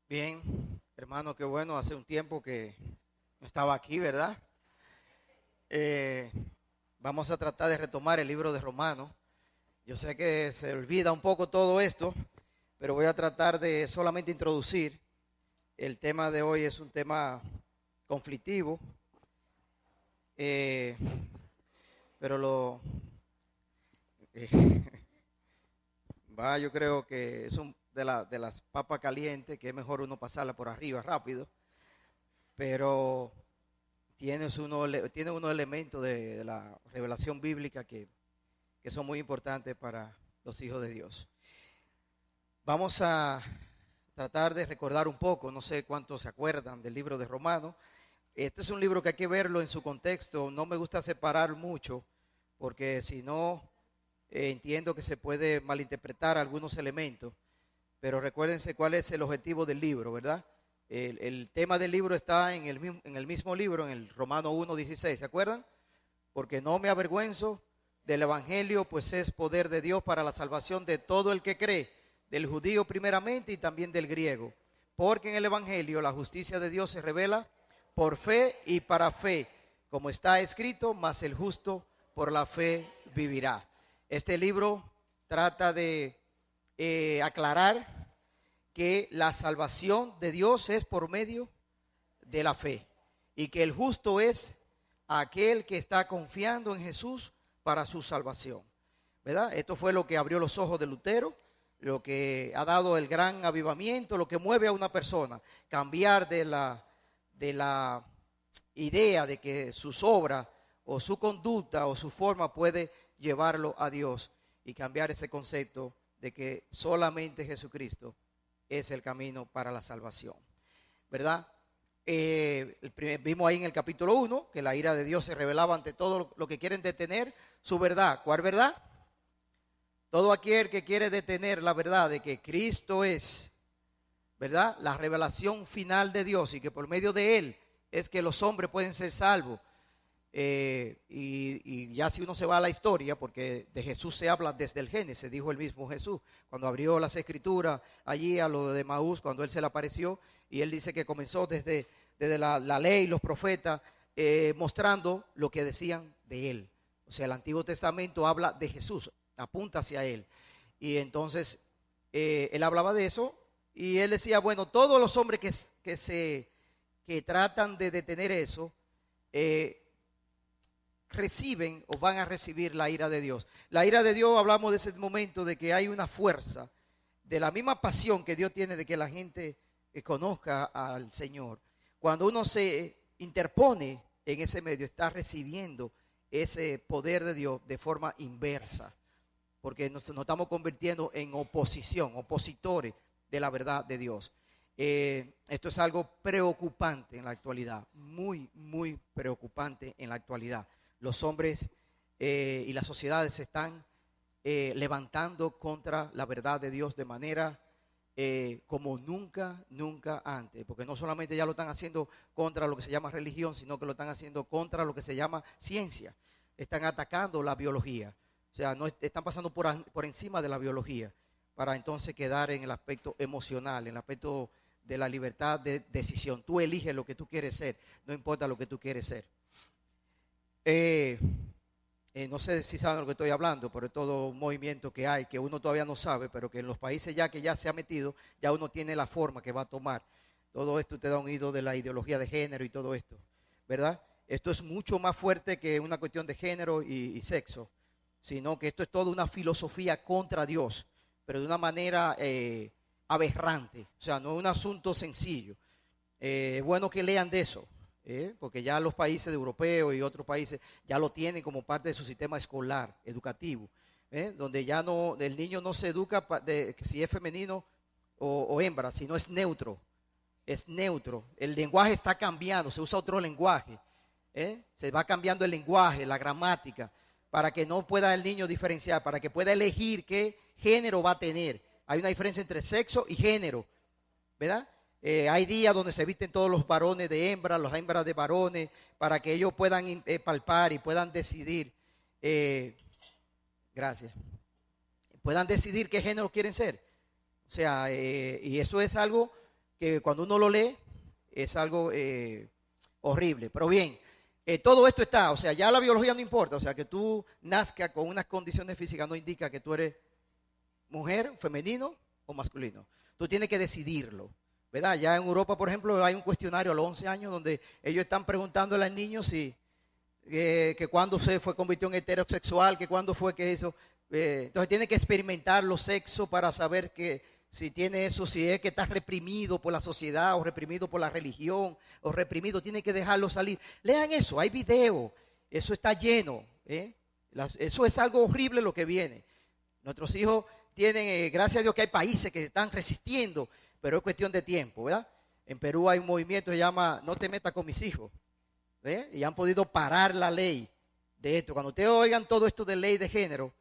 Bien, hermano, qué bueno, hace un tiempo que no estaba aquí, ¿verdad? Eh, Vamos a tratar de retomar el libro de Romanos. Yo sé que se olvida un poco todo esto, pero voy a tratar de solamente introducir. El tema de hoy es un tema conflictivo, eh, pero eh, yo creo que es de las papas calientes, que es mejor uno pasarla por arriba rápido, pero tiene unos elementos de la revelación bíblica que son muy importantes para los hijos de Dios. Vamos a tratar de recordar un poco, no sé cuántos se acuerdan del libro de Romanos. Este es un libro que hay que verlo en su contexto. No me gusta separar mucho porque si no, entiendo que se puede malinterpretar algunos elementos, pero recuérdense cuál es el objetivo del libro, ¿verdad? El tema del libro está en el mismo libro, en el Romano 1:16, ¿se acuerdan? Porque no me avergüenzo del evangelio, pues es poder de Dios para la salvación de todo el que cree, del judío primeramente y también del griego. Porque en el evangelio la justicia de Dios se revela por fe y para fe, como está escrito, mas el justo por la fe vivirá. Este libro trata de aclarar que la salvación de Dios es por medio de la fe y que el justo es aquel que está confiando en Jesús para su salvación, ¿verdad? Esto fue lo que abrió los ojos de Lutero, lo que ha dado el gran avivamiento, lo que mueve a una persona, cambiar de la idea de que sus obras o su conducta o su forma puede llevarlo a Dios y cambiar ese concepto de que solamente Jesucristo es el camino para la salvación, ¿verdad? Vimos ahí en el capítulo 1 que la ira de Dios se revelaba ante todo lo que quieren detener su verdad. ¿Cuál verdad? Todo aquel que quiere detener la verdad de que Cristo es, ¿verdad?, la revelación final de Dios y que por medio de Él es que los hombres pueden ser salvos. Y ya si uno se va a la historia, porque de Jesús se habla desde el Génesis, dijo el mismo Jesús, cuando abrió las escrituras allí a lo de Maús, cuando Él se le apareció, y Él dice que comenzó desde la ley, los profetas, mostrando lo que decían de Él. O sea, el Antiguo Testamento habla de Jesús, apunta hacia Él. Y entonces Él hablaba de eso, y Él decía, bueno, todos los hombres que tratan de detener eso, reciben o van a recibir la ira de Dios. La ira de Dios, hablamos de ese momento de que hay una fuerza, de la misma pasión que Dios tiene de que la gente conozca al Señor. Cuando uno se interpone en ese medio, está recibiendo ese poder de Dios de forma inversa, porque nos estamos convirtiendo en opositores de la verdad de Dios. Esto es algo preocupante en la actualidad, muy, muy preocupante en la actualidad. Los hombres y las sociedades se están levantando contra la verdad de Dios de manera como nunca, nunca antes. Porque no solamente ya lo están haciendo contra lo que se llama religión, sino que lo están haciendo contra lo que se llama ciencia. Están atacando la biología. O sea, no están pasando por encima de la biología para entonces quedar en el aspecto emocional, en el aspecto de la libertad de decisión. Tú eliges lo que tú quieres ser, no importa lo que tú quieres ser. No sé si saben lo que estoy hablando, pero es todo un movimiento que hay, que uno todavía no sabe, pero que en los países ya que ya se ha metido, ya uno tiene la forma que va a tomar. Todo esto te da un oído de la ideología de género y todo esto, ¿verdad? Esto es mucho más fuerte que una cuestión de género y sexo, sino que esto es toda una filosofía contra Dios, pero de una manera aberrante, o sea, no es un asunto sencillo. Es bueno que lean de eso. Porque ya los países europeos y otros países ya lo tienen como parte de su sistema escolar, educativo, donde ya no, el niño no se educa de si es femenino o hembra, sino es neutro, el lenguaje está cambiando, se usa otro lenguaje, se va cambiando el lenguaje, la gramática, para que no pueda el niño diferenciar, para que pueda elegir qué género va a tener. Hay una diferencia entre sexo y género, ¿verdad? Hay días donde se visten todos los varones de hembras, las hembras de varones, para que ellos puedan palpar y puedan decidir, gracias, puedan decidir qué género quieren ser. O sea, y eso es algo que cuando uno lo lee es algo horrible. Pero bien, todo esto está, o sea, ya la biología no importa, o sea, que tú nazcas con unas condiciones físicas no indica que tú eres mujer, femenino o masculino. Tú tienes que decidirlo, ¿verdad? Ya en Europa, por ejemplo, hay un cuestionario a los 11 años donde ellos están preguntándole al niño si que cuándo se convirtió en heterosexual, que cuándo fue que eso. Entonces tiene que experimentar los sexos para saber que si tiene eso, si es que está reprimido por la sociedad o reprimido por la religión o reprimido, tiene que dejarlo salir. Lean eso, hay video, eso está lleno. Eso es algo horrible lo que viene. Nuestros hijos tienen, gracias a Dios que hay países que están resistiendo, pero es cuestión de tiempo, ¿verdad? En Perú hay un movimiento que se llama No te metas con mis hijos, y han podido parar la ley de esto. Cuando ustedes oigan todo esto de ley de género,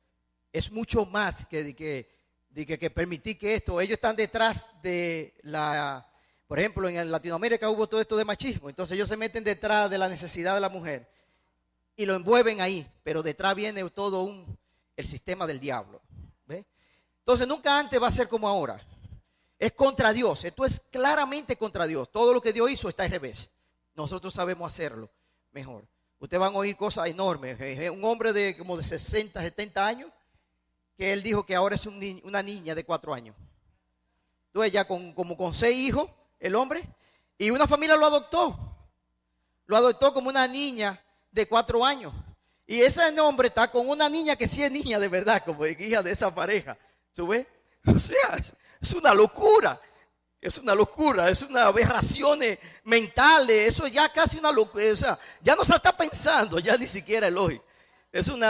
es mucho más que permitir que esto, ellos están detrás de por ejemplo, en Latinoamérica hubo todo esto de machismo, entonces ellos se meten detrás de la necesidad de la mujer y lo envuelven ahí, pero detrás viene todo el sistema del diablo, ¿ve? Entonces nunca antes va a ser como ahora, es contra Dios, esto es claramente contra Dios, todo lo que Dios hizo está al revés, nosotros sabemos hacerlo mejor. Ustedes van a oír cosas enormes, un hombre de como de 60, 70 años, que él dijo que ahora es una niña de 4 años. Entonces ya como con 6 hijos, el hombre, y una familia lo adoptó como una niña de 4 años. Y ese hombre está con una niña que sí es niña de verdad, como hija de esa pareja. ¿Tú ves? O sea, es una locura. Es una aberración mental, eso ya casi una locura, o sea, ya no se está pensando, ya ni siquiera el hoy. Es un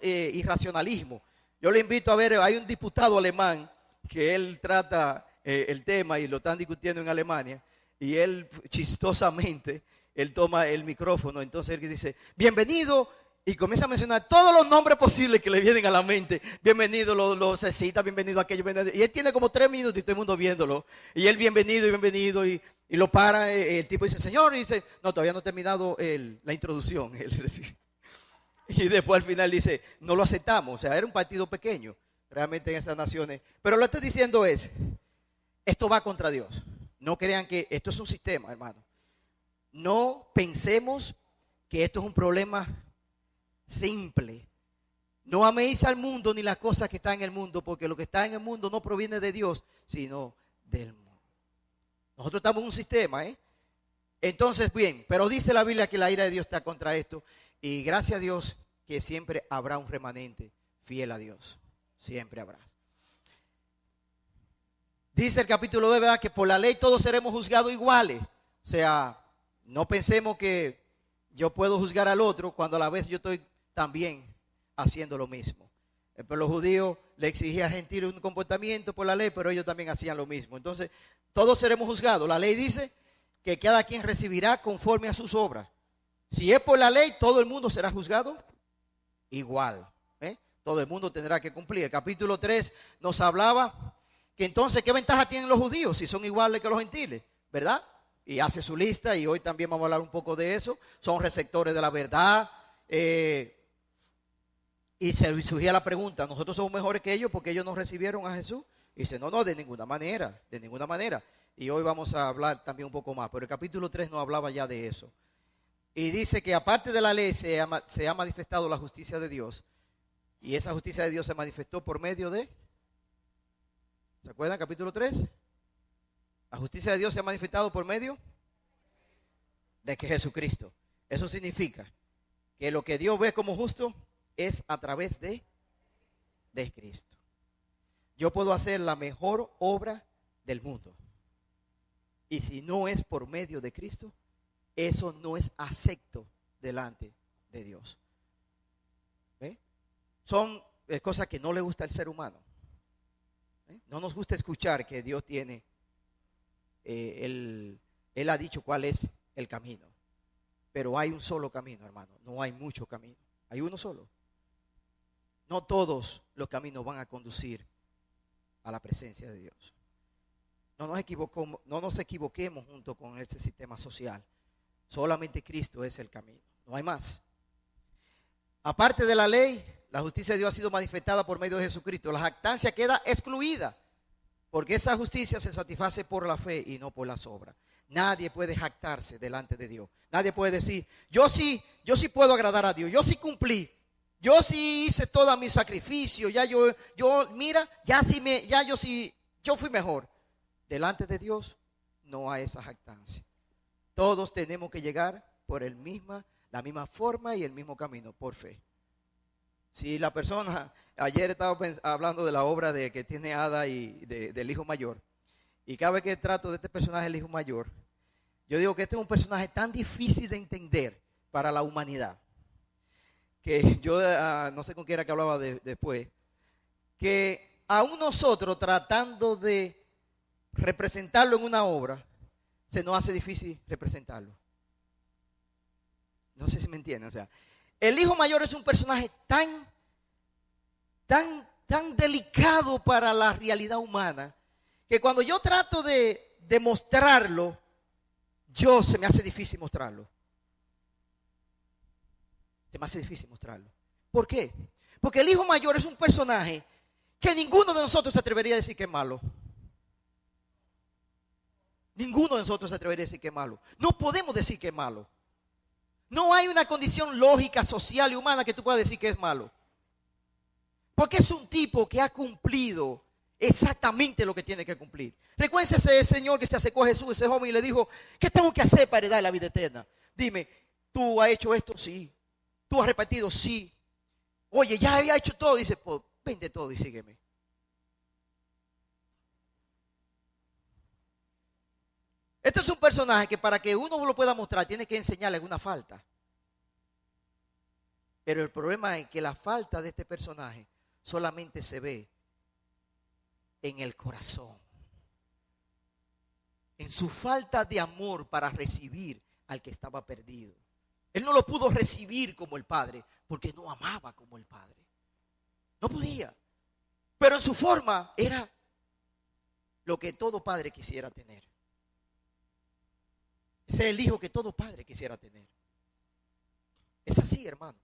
irracionalismo. Yo le invito a ver, hay un diputado alemán que él trata el tema y lo están discutiendo en Alemania, y él chistosamente, él toma el micrófono, entonces él dice, bienvenido, y comienza a mencionar todos los nombres posibles que le vienen a la mente. Bienvenido, lo cita, bienvenido aquello, bienvenido. Y él tiene como 3 minutos y todo el mundo viéndolo. Y él bienvenido, y lo para, el tipo dice, señor, y dice, no, todavía no he terminado la introducción. Y después al final dice, no lo aceptamos. O sea, era un partido pequeño, realmente en esas naciones. Pero lo que estoy diciendo es, esto va contra Dios. No crean que esto es un sistema, hermano. No pensemos que esto es un problema simple. No améis al mundo ni las cosas que están en el mundo, porque lo que está en el mundo no proviene de Dios, sino del mundo. Nosotros estamos en un sistema, Entonces, bien, pero dice la Biblia que la ira de Dios está contra esto, y gracias a Dios que siempre habrá un remanente fiel a Dios. Siempre habrá. Dice el capítulo 2, ¿verdad? Que por la ley todos seremos juzgados iguales. O sea, no pensemos que yo puedo juzgar al otro cuando a la vez yo estoy también haciendo lo mismo. Pero los judíos le exigían a gentiles un comportamiento por la ley, pero ellos también hacían lo mismo. Entonces, todos seremos juzgados. La ley dice que cada quien recibirá conforme a sus obras. Si es por la ley, todo el mundo será juzgado igual. Todo el mundo tendrá que cumplir. El capítulo 3 nos hablaba que entonces, ¿qué ventaja tienen los judíos si son iguales que los gentiles? ¿Verdad? Y hace su lista, y hoy también vamos a hablar un poco de eso. Son receptores de la verdad. Y se surgía la pregunta, ¿nosotros somos mejores que ellos porque ellos no recibieron a Jesús? Y dice, no, de ninguna manera, de ninguna manera. Y hoy vamos a hablar también un poco más, pero el capítulo 3 no hablaba ya de eso. Y dice que aparte de la ley se ha manifestado la justicia de Dios. Y esa justicia de Dios se manifestó por medio de, ¿se acuerdan? Capítulo 3. La justicia de Dios se ha manifestado por medio de que Jesucristo. Eso significa que lo que Dios ve como justo es a través de Cristo. Yo puedo hacer la mejor obra del mundo, y si no es por medio de Cristo, eso no es acepto delante de Dios. ¿Ve? Son cosas que no le gusta al ser humano. No nos gusta escuchar que Dios tiene, Él ha dicho cuál es el camino, pero hay un solo camino, hermano, no hay mucho camino, hay uno solo. No todos los caminos van a conducir a la presencia de Dios. No nos equivoquemos junto con este sistema social. Solamente Cristo es el camino, no hay más. Aparte de la ley, la justicia de Dios ha sido manifestada por medio de Jesucristo. La jactancia queda excluida. Porque esa justicia se satisface por la fe y no por las obras. Nadie puede jactarse delante de Dios. Nadie puede decir, yo sí puedo agradar a Dios, yo sí cumplí, yo sí hice todo mi sacrificio, mira, yo fui mejor. Delante de Dios no hay esa jactancia. Todos tenemos que llegar por la misma forma y el mismo camino, por fe. Si la persona, ayer estaba hablando de la obra de que tiene Ada y del hijo mayor, y cada vez que trato de este personaje, el hijo mayor, yo digo que este es un personaje tan difícil de entender para la humanidad, que yo no sé con quién era que hablaba después, que aún nosotros tratando de representarlo en una obra, se nos hace difícil representarlo. No sé si me entienden, o sea, el hijo mayor es un personaje tan delicado para la realidad humana, que cuando yo trato de mostrarlo, se me hace difícil mostrarlo. Se me hace difícil mostrarlo. ¿Por qué? Porque el hijo mayor es un personaje que ninguno de nosotros se atrevería a decir que es malo. Ninguno de nosotros se atrevería a decir que es malo. No podemos decir que es malo. No hay una condición lógica, social y humana que tú puedas decir que es malo. Porque es un tipo que ha cumplido exactamente lo que tiene que cumplir. Recuérdense ese señor que se acercó a Jesús, ese joven, y le dijo, ¿qué tengo que hacer para heredar la vida eterna? Dime, ¿tú has hecho esto? Sí. ¿Tú has repetido? Sí. Oye, ya había hecho todo. Dice, pues vende todo y sígueme. Este es un personaje que para que uno lo pueda mostrar tiene que enseñarle alguna falta. Pero el problema es que la falta de este personaje solamente se ve en el corazón. En su falta de amor para recibir al que estaba perdido. Él no lo pudo recibir como el Padre porque no amaba como el Padre. No podía. Pero en su forma era lo que todo padre quisiera tener. Ese es el hijo que todo padre quisiera tener. Es así, hermano.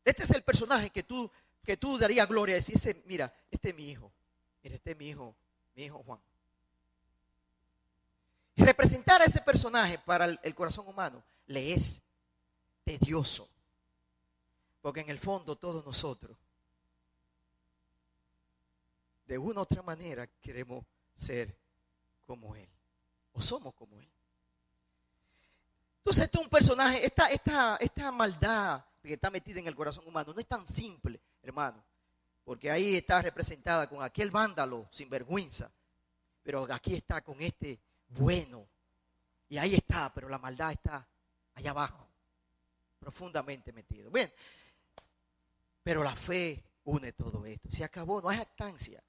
Este es el personaje que tú darías gloria a decir, mira, este es mi hijo. Mira, este es mi hijo Juan. Y representar a ese personaje para el corazón humano le es tedioso. Porque en el fondo todos nosotros, de una u otra manera, queremos ser como él. O somos como él. Entonces este es un personaje, esta maldad que está metida en el corazón humano no es tan simple, hermano. Porque ahí está representada con aquel vándalo sin vergüenza. Pero aquí está con este bueno. Y ahí está, pero la maldad está allá abajo. Profundamente metido. Bien. Pero la fe une todo esto. Se acabó, no hay jactancia.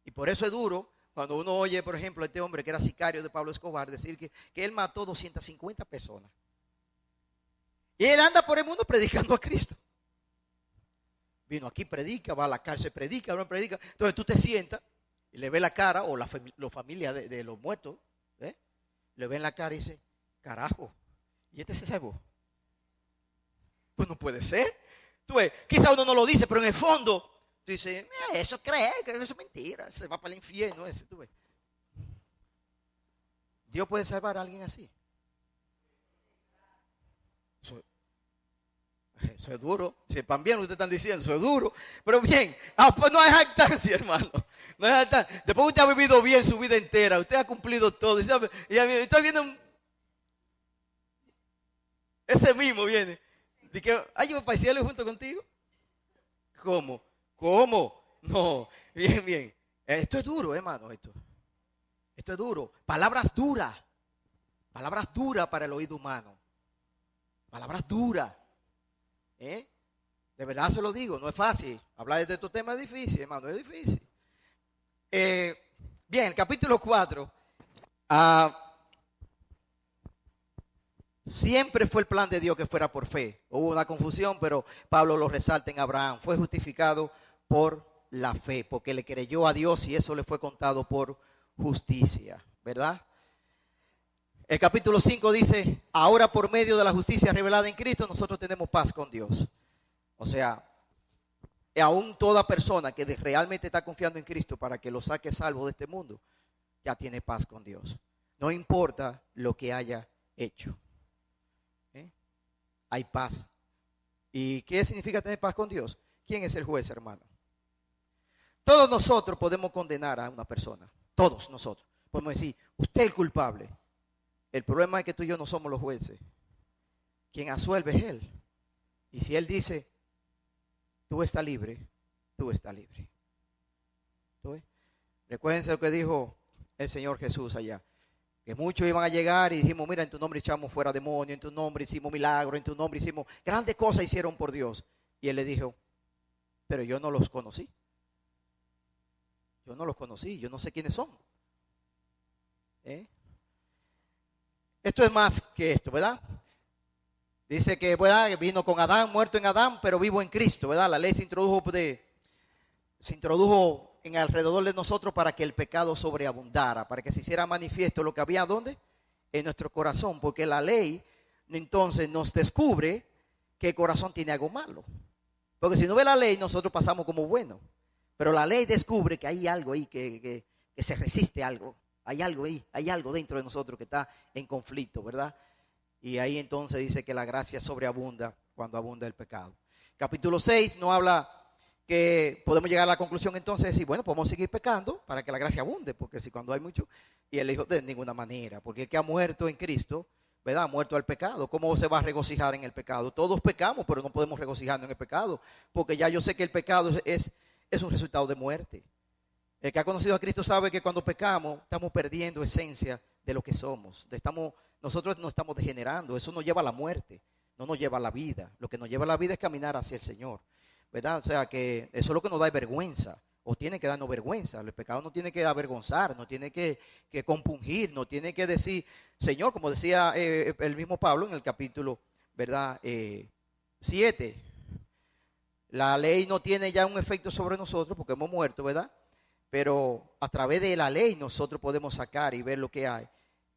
Y por eso es duro cuando uno oye, por ejemplo, a este hombre que era sicario de Pablo Escobar decir que él mató 250 personas. Y él anda por el mundo predicando a Cristo. Vino aquí, predica, va a la cárcel, predica, no predica. Entonces tú te sientas y le ves la cara, o la familia de los muertos, le ven la cara y dice, carajo, ¿y este se salvó? Pues no puede ser. Tú ves, quizá uno no lo dice, pero en el fondo, tú dices, eso cree, que eso es mentira, se va para el infierno ese, tú ves. ¿Dios puede salvar a alguien así? Eso es duro. Si también ustedes están diciendo, eso es duro. Pero bien, pues no hay jactancia, hermano. No hay jactancia. Después usted ha vivido bien su vida entera. Usted ha cumplido todo. Y está viendo ese mismo viene. Dice, ¿hay un paisano junto contigo? ¿Cómo? No. Bien. Esto es duro, hermano. Esto es duro. Palabras duras para el oído humano. Palabras duras. De verdad se lo digo, no es fácil. Hablar de estos temas es difícil, hermano, es difícil. Bien, el capítulo 4. Siempre fue el plan de Dios que fuera por fe. Hubo una confusión, pero Pablo lo resalta en Abraham. Fue justificado por la fe, porque le creyó a Dios y eso le fue contado por justicia, ¿verdad? El capítulo 5 dice, ahora por medio de la justicia revelada en Cristo, nosotros tenemos paz con Dios. O sea, aún toda persona que realmente está confiando en Cristo para que lo saque salvo de este mundo, ya tiene paz con Dios. No importa lo que haya hecho. Hay paz. ¿Y qué significa tener paz con Dios? ¿Quién es el juez, hermano? Todos nosotros podemos condenar a una persona. Todos nosotros. Podemos decir, usted es el culpable. El problema es que tú y yo no somos los jueces. Quien absuelve es Él. Y si Él dice, tú estás libre, tú estás libre. ¿Tú ves? Recuérdense lo que dijo el Señor Jesús allá. Que muchos iban a llegar y dijimos, mira, en tu nombre echamos fuera demonios, en tu nombre hicimos milagros, en tu nombre hicimos grandes cosas, hicieron por Dios. Y Él le dijo, pero yo no los conocí. Yo no los conocí, yo no sé quiénes son. Esto es más que esto, ¿verdad? Dice que, ¿verdad?, vino con Adán, muerto en Adán, pero vivo en Cristo, ¿verdad? La ley se introdujo en alrededor de nosotros para que el pecado sobreabundara, para que se hiciera manifiesto lo que había, ¿dónde? En nuestro corazón, porque la ley entonces nos descubre que el corazón tiene algo malo. Porque si no ve la ley, nosotros pasamos como buenos. Pero la ley descubre que hay algo ahí, que se resiste algo. Hay algo ahí, hay algo dentro de nosotros que está en conflicto, ¿verdad? Y ahí entonces dice que la gracia sobreabunda cuando abunda el pecado. Capítulo 6 nos habla que podemos llegar a la conclusión entonces de decir, bueno, podemos seguir pecando para que la gracia abunde, porque si cuando hay mucho, y Él dijo, de ninguna manera, porque el que ha muerto en Cristo, ¿verdad?, ha muerto al pecado. ¿Cómo se va a regocijar en el pecado? Todos pecamos, pero no podemos regocijarnos en el pecado, porque ya yo sé que el pecado es un resultado de muerte. El que ha conocido a Cristo sabe que cuando pecamos estamos perdiendo esencia de lo que somos. Nosotros nos estamos degenerando. Eso nos lleva a la muerte, no nos lleva a la vida. Lo que nos lleva a la vida es caminar hacia el Señor, ¿verdad? O sea que eso es lo que nos da vergüenza, o tiene que darnos vergüenza. El pecado no tiene que avergonzar, no tiene que compungir, no tiene que decir, Señor, como decía el mismo Pablo en el capítulo, ¿verdad? 7. La ley no tiene ya un efecto sobre nosotros porque hemos muerto, ¿verdad? Pero a través de la ley nosotros podemos sacar y ver lo que hay.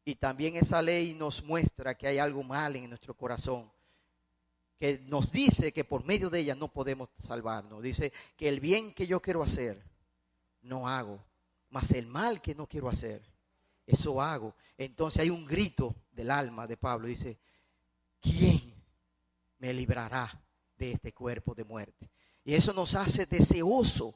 Y también esa ley nos muestra que hay algo mal en nuestro corazón, que nos dice que por medio de ella no podemos salvarnos. Dice que el bien que yo quiero hacer, no hago, mas el mal que no quiero hacer, eso hago. Entonces hay un grito del alma de Pablo, dice, ¿quién me librará de este cuerpo de muerte? Y eso nos hace deseoso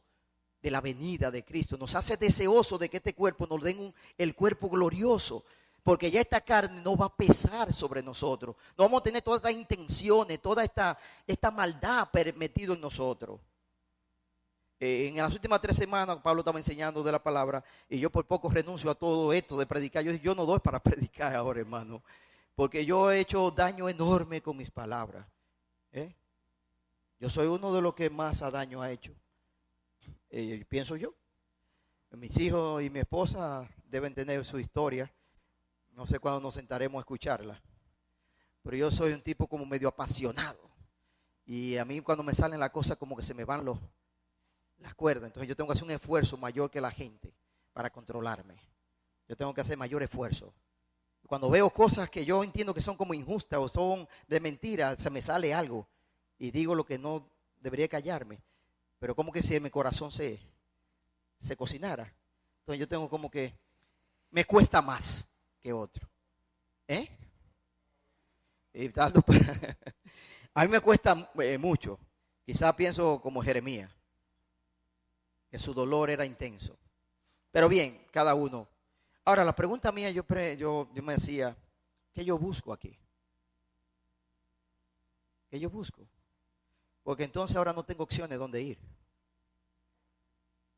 de la venida de Cristo, nos hace deseoso de que este cuerpo nos den el cuerpo glorioso, porque ya esta carne no va a pesar sobre nosotros, no vamos a tener todas estas intenciones, toda esta maldad metida en nosotros. En las últimas 3 semanas Pablo estaba enseñando de la palabra y yo por poco renuncio a todo esto de predicar. Yo no doy para predicar ahora, hermano, porque yo he hecho daño enorme con mis palabras. Yo soy uno de los que más daño ha hecho. Pienso yo. Mis hijos y mi esposa deben tener su historia. No sé cuándo nos sentaremos a escucharla. Pero yo soy un tipo como medio apasionado. Y a mí cuando me salen las cosas como que se me van las cuerdas. Entonces yo tengo que hacer un esfuerzo mayor que la gente para controlarme. Yo tengo que hacer mayor esfuerzo. Cuando veo cosas que yo entiendo que son como injustas o son de mentira, se me sale algo. Y digo lo que no debería callarme. Pero como que si en mi corazón se cocinara. Entonces yo tengo como que, me cuesta más que otro. Y a mí me cuesta mucho. Quizás pienso como Jeremías, que su dolor era intenso. Pero bien, cada uno. Ahora la pregunta mía, yo me decía, ¿qué yo busco aquí? ¿Qué yo busco? Porque entonces ahora no tengo opciones donde ir.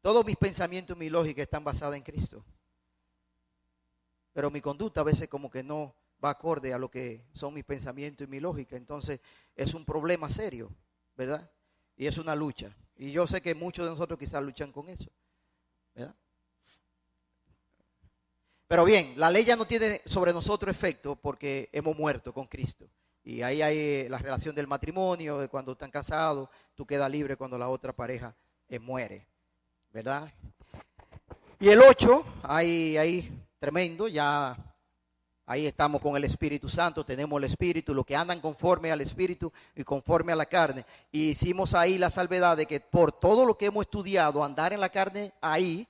Todos mis pensamientos y mi lógica están basadas en Cristo. Pero mi conducta a veces como que no va acorde a lo que son mis pensamientos y mi lógica. Entonces es un problema serio, ¿verdad? Y es una lucha. Y yo sé que muchos de nosotros quizás luchan con eso, ¿verdad? Pero bien, la ley ya no tiene sobre nosotros efecto porque hemos muerto con Cristo. Y ahí hay la relación del matrimonio, de cuando están casados, tú quedas libre cuando la otra pareja muere, ¿verdad? Y el 8, ahí tremendo, ya Ahí estamos con el Espíritu Santo, tenemos el Espíritu, los que andan conforme al Espíritu y conforme a la carne. Y hicimos ahí la salvedad de que por todo lo que hemos estudiado, andar en la carne ahí,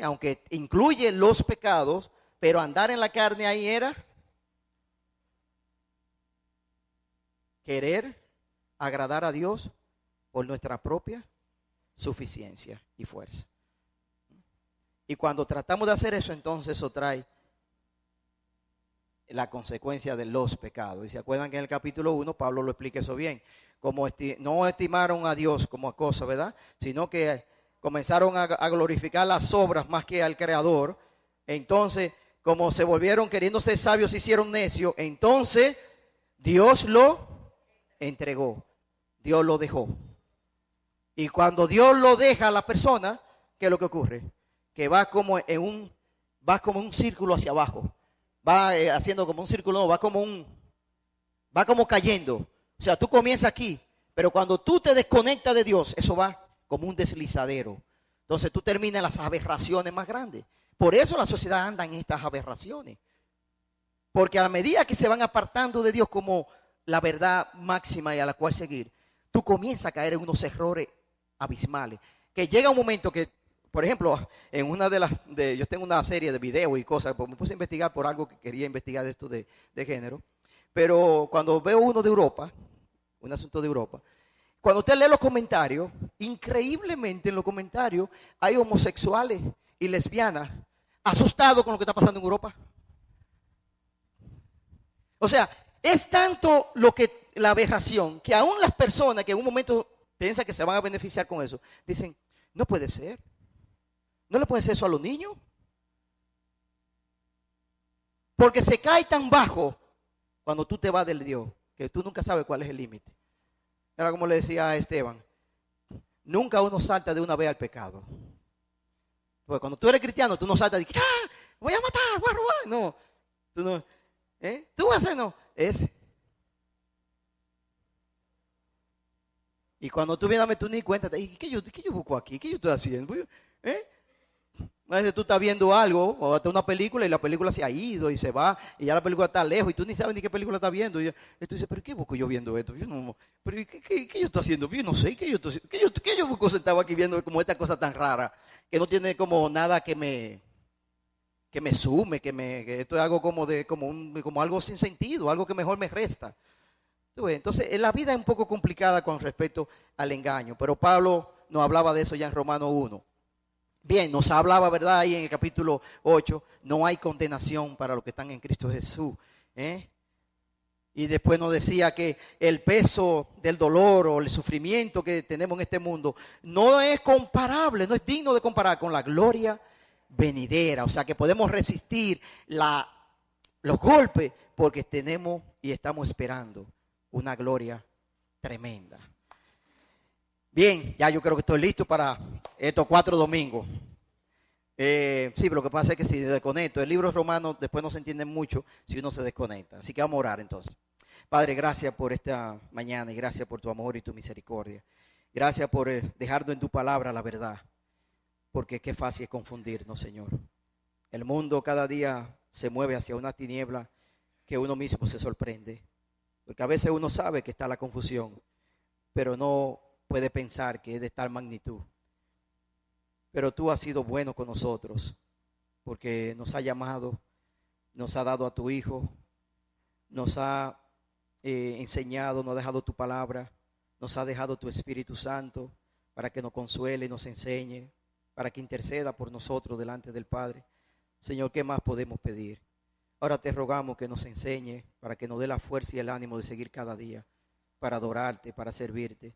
aunque incluye los pecados, pero andar en la carne ahí era querer agradar a Dios por nuestra propia suficiencia y fuerza. Y cuando tratamos de hacer eso, entonces eso trae la consecuencia de los pecados. Y se acuerdan que en el capítulo 1 Pablo lo explica eso bien. Como no estimaron a Dios como a cosa, ¿verdad? Sino que comenzaron a glorificar las obras más que al Creador. Entonces, como se volvieron queriendo ser sabios, se hicieron necios. Entonces, Dios lo entregó. Dios lo dejó. Y cuando Dios lo deja a la persona, ¿qué es lo que ocurre? Que va como un círculo hacia abajo. Va haciendo como un círculo, no, va como cayendo. O sea, tú comienzas aquí, pero cuando tú te desconectas de Dios, eso va como un deslizadero. Entonces tú terminas en las aberraciones más grandes. Por eso la sociedad anda en estas aberraciones. Porque a la medida que se van apartando de Dios como la verdad máxima y a la cual seguir, tú comienzas a caer en unos errores abismales. Que llega un momento que, por ejemplo, en una yo tengo una serie de videos y cosas, pues me puse a investigar por algo que quería investigar de esto de género. Pero cuando veo uno de Europa, un asunto de Europa, cuando usted lee los comentarios, increíblemente en los comentarios hay homosexuales y lesbianas asustados con lo que está pasando en Europa. O sea, es tanto la aberración que aún las personas que en un momento piensan que se van a beneficiar con eso, dicen, no puede ser. ¿No le puede hacer eso a los niños? Porque se cae tan bajo cuando tú te vas del Dios, que tú nunca sabes cuál es el límite. Era como le decía a Esteban, nunca uno salta de una vez al pecado. Porque cuando tú eres cristiano, tú no saltas de, voy a matar, voy a robar. No, tú no, tú vas a hacer, no, Y cuando tú vienes a meter, tú ni cuenta, ¿qué yo busco aquí? ¿Qué yo estoy haciendo? A veces tú estás viendo algo o hasta una película y la película se ha ido y se va y ya la película está lejos y tú ni sabes ni qué película estás viendo. Y tú dices, ¿pero qué busco yo viendo esto? Yo no, ¿pero qué yo estoy haciendo? Yo no sé, ¿qué yo busco sentado aquí viendo como esta cosa tan rara que no tiene como nada que me sume, que esto es algo como algo sin sentido, algo que mejor me resta. Entonces, la vida es un poco complicada con respecto al engaño, pero Pablo nos hablaba de eso ya en Romanos 1. Bien, nos hablaba, ¿verdad? Ahí en el capítulo 8, no hay condenación para los que están en Cristo Jesús. Y después nos decía que el peso del dolor o el sufrimiento que tenemos en este mundo no es comparable, no es digno de comparar con la gloria venidera. O sea, que podemos resistir los golpes porque tenemos y estamos esperando una gloria tremenda. Bien, ya yo creo que estoy listo para estos 4 domingos. Sí, pero lo que pasa es que si desconecto, el libro romano después no se entiende mucho si uno se desconecta. Así que vamos a orar entonces. Padre, gracias por esta mañana y gracias por tu amor y tu misericordia. Gracias por dejarnos en tu palabra la verdad, porque qué fácil es confundirnos, Señor. El mundo cada día se mueve hacia una tiniebla que uno mismo se sorprende, porque a veces uno sabe que está la confusión, pero no puede pensar que es de tal magnitud. Pero tú has sido bueno con nosotros, porque nos ha llamado, nos ha dado a tu Hijo, nos ha enseñado, nos ha dejado tu palabra, nos ha dejado tu Espíritu Santo para que nos consuele, nos enseñe, para que interceda por nosotros delante del Padre. Señor, ¿qué más podemos pedir? Ahora te rogamos que nos enseñe para que nos dé la fuerza y el ánimo de seguir cada día, para adorarte, para servirte.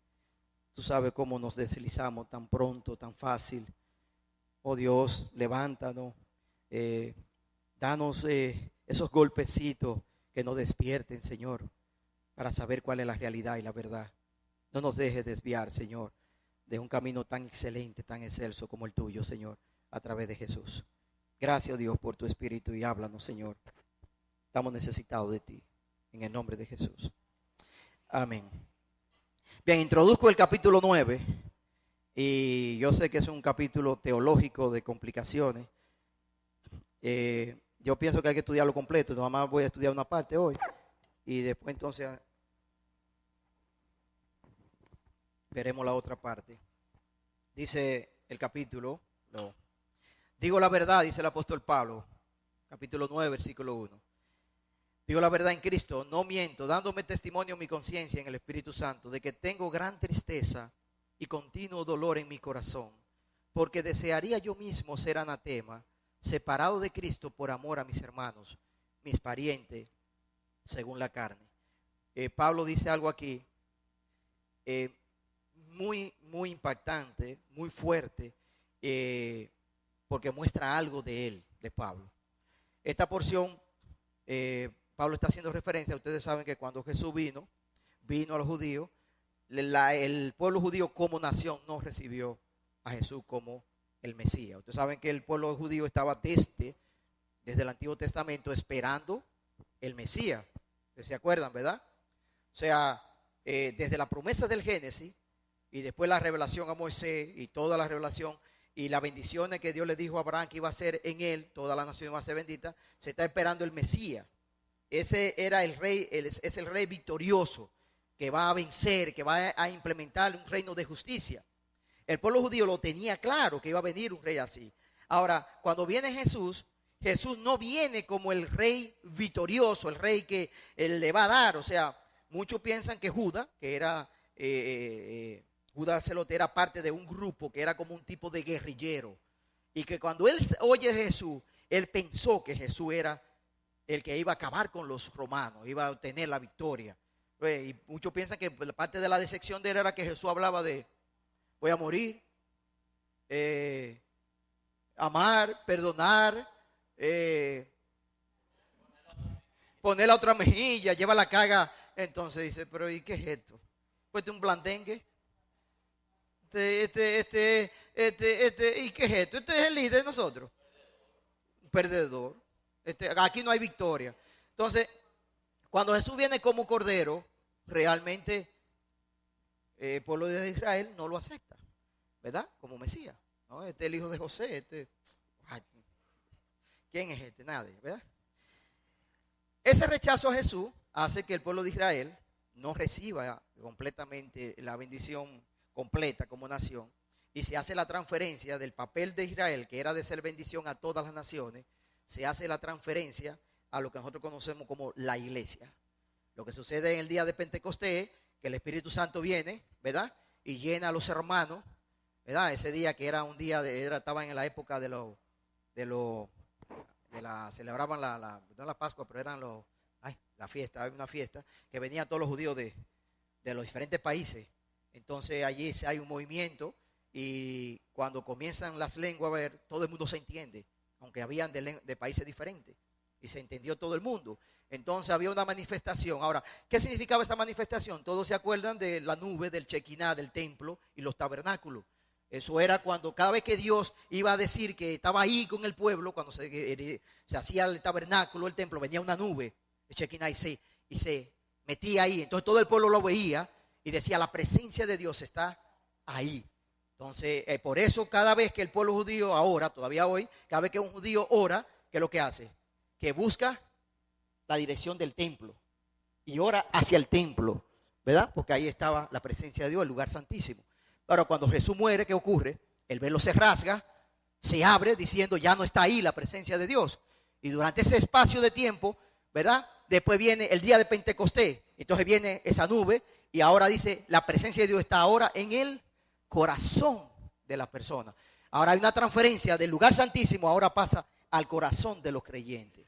Tú sabes cómo nos deslizamos tan pronto, tan fácil. Oh Dios, levántanos, danos esos golpecitos que nos despierten, Señor, para saber cuál es la realidad y la verdad. No nos dejes desviar, Señor, de un camino tan excelente, tan excelso como el tuyo, Señor, a través de Jesús. Gracias, Dios, por tu Espíritu y háblanos, Señor. Estamos necesitados de ti, en el nombre de Jesús. Amén. Bien, introduzco el capítulo 9 y yo sé que es un capítulo teológico de complicaciones. yo pienso que hay que estudiarlo completo. Nada más voy a estudiar una parte hoy. Y después entonces veremos la otra parte. Dice el capítulo, digo la verdad, dice el apóstol Pablo, capítulo 9, versículo 1. Digo la verdad en Cristo, no miento, dándome testimonio en mi conciencia en el Espíritu Santo, de que tengo gran tristeza y continuo dolor en mi corazón, porque desearía yo mismo ser anatema, separado de Cristo por amor a mis hermanos, mis parientes, según la carne. Pablo dice algo aquí muy impactante, muy fuerte, porque muestra algo de él, de Pablo. Esta porción, Pablo está haciendo referencia, ustedes saben que cuando Jesús vino a los judíos, el pueblo judío como nación no recibió a Jesús como el Mesías. Ustedes saben que el pueblo judío estaba desde el Antiguo Testamento esperando el Mesías. ¿Ustedes se acuerdan, verdad? O sea, desde la promesa del Génesis y después la revelación a Moisés y toda la revelación y las bendiciones que Dios le dijo a Abraham que iba a hacer en él, toda la nación iba a ser bendita, se está esperando el Mesías. Ese era el rey, es el rey victorioso que va a vencer, que va a implementar un reino de justicia. El pueblo judío lo tenía claro que iba a venir un rey así. Ahora, cuando viene Jesús, Jesús no viene como el rey victorioso, el rey que él le va a dar. O sea, muchos piensan que Judas, que era Judas Celote, era parte de un grupo que era como un tipo de guerrillero. Y que cuando él oye a Jesús, él pensó que Jesús era el que iba a acabar con los romanos, iba a obtener la victoria. Y muchos piensan que parte de la decepción de él era que Jesús hablaba de voy a morir, amar, perdonar, poner la otra mejilla, lleva la carga. Entonces dice, pero ¿y qué es esto? Pues un blandengue. ¿Y qué es esto? Este es el líder de nosotros. Un perdedor. Aquí no hay victoria. Entonces, cuando Jesús viene como cordero, realmente el pueblo de Israel no lo acepta, ¿verdad? Como Mesías, ¿no? Este es el hijo de José, ¿quién es este? Nadie, ¿verdad? Ese rechazo a Jesús hace que el pueblo de Israel no reciba completamente la bendición completa como nación y se hace la transferencia del papel de Israel, que era de ser bendición a todas las naciones, se hace la transferencia a lo que nosotros conocemos como la iglesia. Lo que sucede en el día de Pentecostés, que el Espíritu Santo viene, ¿verdad? Y llena a los hermanos, ¿verdad? Ese día que era un día, estaban en la época celebraban no la Pascua, pero eran la fiesta, hay una fiesta, que venían todos los judíos de los diferentes países. Entonces allí hay un movimiento y cuando comienzan las lenguas a ver, todo el mundo se entiende, aunque habían de países diferentes, y se entendió todo el mundo. Entonces había una manifestación. Ahora, ¿qué significaba esta manifestación? Todos se acuerdan de la nube, del Shekinah, del templo y los tabernáculos. Eso era cuando cada vez que Dios iba a decir que estaba ahí con el pueblo, cuando se hacía el tabernáculo, el templo, venía una nube, el Shekinah, y se metía ahí. Entonces todo el pueblo lo veía y decía, la presencia de Dios está ahí. Entonces, por eso cada vez que el pueblo judío ahora, todavía hoy, cada vez que un judío ora, ¿qué es lo que hace? Que busca la dirección del templo y ora hacia el templo, ¿verdad? Porque ahí estaba la presencia de Dios, el lugar santísimo. Ahora, cuando Jesús muere, ¿qué ocurre? El velo se rasga, se abre diciendo ya no está ahí la presencia de Dios. Y durante ese espacio de tiempo, ¿verdad? Después viene el día de Pentecostés. Entonces viene esa nube y ahora dice la presencia de Dios está ahora en el corazón de la persona. Ahora hay una transferencia del lugar santísimo, ahora pasa al corazón de los creyentes.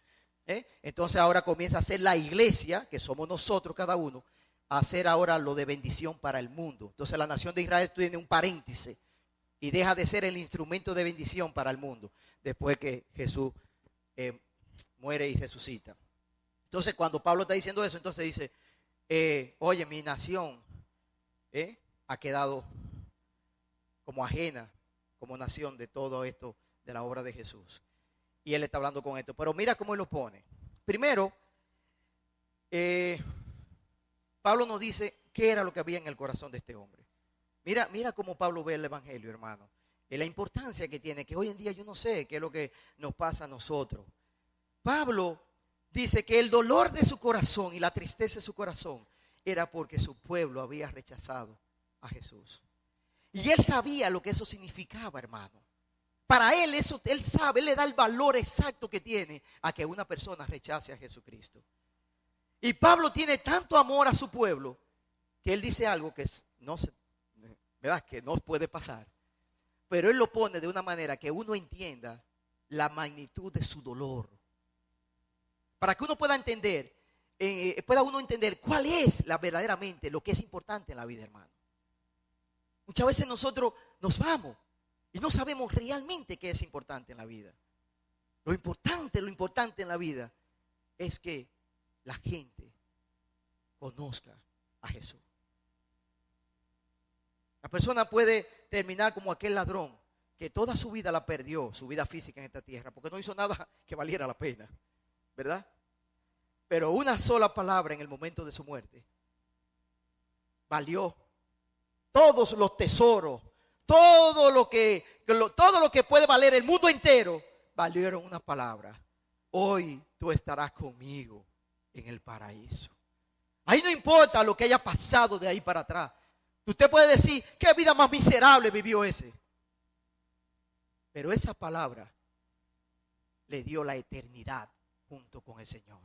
Entonces ahora comienza a ser la iglesia, que somos nosotros cada uno, a hacer ahora lo de bendición para el mundo. Entonces la nación de Israel tiene un paréntesis y deja de ser el instrumento de bendición para el mundo después que Jesús muere y resucita. Entonces cuando Pablo está diciendo eso, entonces dice, oye, mi nación ha quedado como ajena, como nación de todo esto, de la obra de Jesús. Y él está hablando con esto. Pero mira cómo él lo pone. Primero, Pablo nos dice qué era lo que había en el corazón de este hombre. Mira cómo Pablo ve el evangelio, hermano. Y la importancia que tiene, que hoy en día yo no sé qué es lo que nos pasa a nosotros. Pablo dice que el dolor de su corazón y la tristeza de su corazón era porque su pueblo había rechazado a Jesús. Y él sabía lo que eso significaba, hermano. Para él, eso, él sabe, él le da el valor exacto que tiene a que una persona rechace a Jesucristo. Y Pablo tiene tanto amor a su pueblo que él dice algo que no se, ¿verdad?, que no puede pasar. Pero él lo pone de una manera que uno entienda la magnitud de su dolor. Para que uno pueda entender, cuál es verdaderamente lo que es importante en la vida, hermano. Muchas veces nosotros nos vamos y no sabemos realmente qué es importante en la vida. Lo importante en la vida es que la gente conozca a Jesús. La persona puede terminar como aquel ladrón que toda su vida la perdió, su vida física en esta tierra, porque no hizo nada que valiera la pena, ¿verdad? Pero una sola palabra en el momento de su muerte valió todos los tesoros, todo lo que puede valer el mundo entero, valieron una palabra. Hoy tú estarás conmigo en el paraíso. Ahí no importa lo que haya pasado de ahí para atrás. Usted puede decir, qué vida más miserable vivió ese. Pero esa palabra le dio la eternidad junto con el Señor.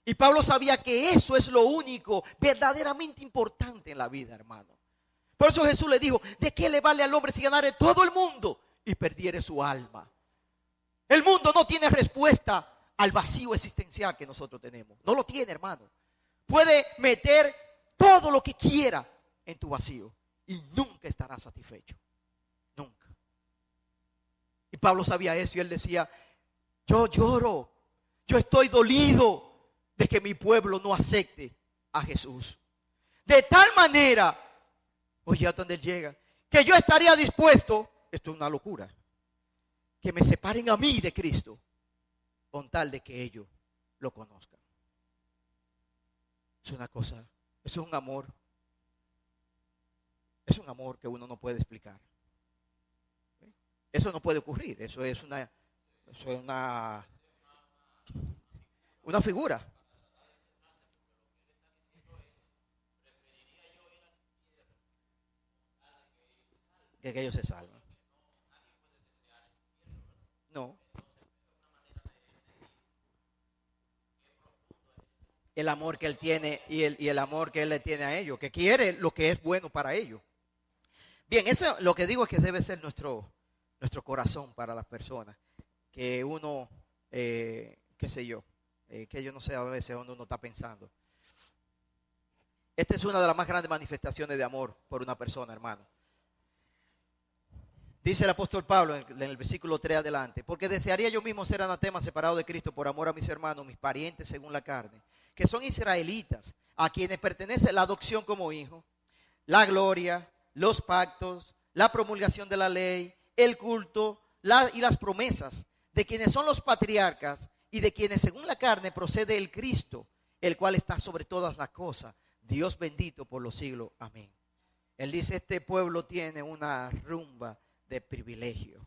Y Pablo sabía que eso es lo único verdaderamente importante en la vida, hermano. Por eso Jesús le dijo, ¿de qué le vale al hombre si ganare todo el mundo y perdiere su alma? El mundo no tiene respuesta al vacío existencial que nosotros tenemos. No lo tiene, hermano. Puede meter todo lo que quiera en tu vacío y nunca estarás satisfecho. Nunca. Y Pablo sabía eso y él decía, yo lloro, yo estoy dolido de que mi pueblo no acepte a Jesús. De tal manera, oye, a donde llega, que yo estaría dispuesto, esto es una locura, que me separen a mí de Cristo con tal de que ellos lo conozcan. Es una cosa, es un amor que uno no puede explicar. Eso no puede ocurrir, eso es una figura. Que ellos se salvan. No. El amor que él tiene y el amor que él le tiene a ellos, que quiere lo que es bueno para ellos. Bien, eso lo que digo es que debe ser nuestro corazón para las personas. Que uno, qué sé yo, que yo no sé a veces dónde uno está pensando. Esta es una de las más grandes manifestaciones de amor por una persona, hermano. Dice el apóstol Pablo en el versículo 3 adelante, porque desearía yo mismo ser anatema separado de Cristo por amor a mis hermanos, mis parientes según la carne, que son israelitas, a quienes pertenece la adopción como hijo, la gloria, los pactos, la promulgación de la ley, el culto y las promesas, de quienes son los patriarcas y de quienes según la carne procede el Cristo, el cual está sobre todas las cosas, Dios bendito por los siglos. Amén. Él dice, este pueblo tiene una rumba de privilegio.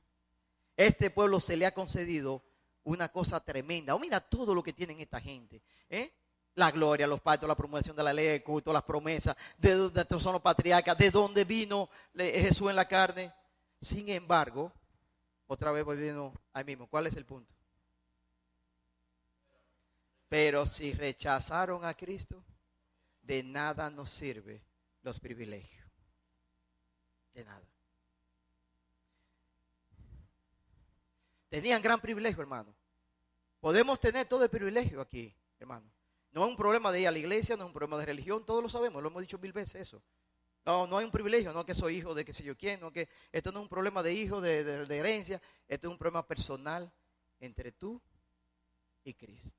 Este pueblo se le ha concedido una cosa tremenda. Oh, mira todo lo que tienen esta gente. La gloria, los pactos, la promulgación de la ley, el culto, las promesas, de dónde son los patriarcas, de dónde vino Jesús en la carne. Sin embargo, otra vez volviendo ahí mismo, ¿cuál es el punto? Pero si rechazaron a Cristo, de nada nos sirve los privilegios. De nada. Tenían gran privilegio, hermano. Podemos tener todo el privilegio aquí, hermano. No es un problema de ir a la iglesia, no es un problema de religión, todos lo sabemos, lo hemos dicho 1000 veces eso. No hay un privilegio, no que soy hijo de qué sé yo quién, no que esto no es un problema de hijo, de herencia, esto es un problema personal entre tú y Cristo.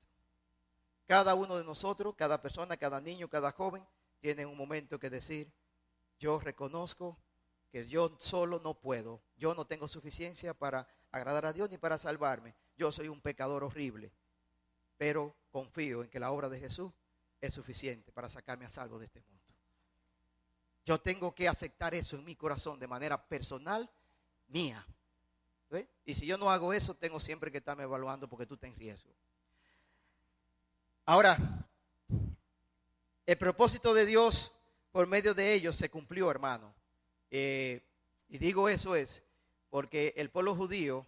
Cada uno de nosotros, cada persona, cada niño, cada joven, tiene un momento que decir, yo reconozco que yo solo no puedo, yo no tengo suficiencia para agradar a Dios ni para salvarme, yo soy un pecador horrible, pero confío en que la obra de Jesús es suficiente para sacarme a salvo de este mundo. Yo tengo que aceptar eso en mi corazón de manera personal, mía. ¿Ve? Y si yo no hago eso, tengo siempre que estarme evaluando porque tú estás en riesgo. Ahora, el propósito de Dios por medio de ellos se cumplió, hermano. Y digo eso es porque el pueblo judío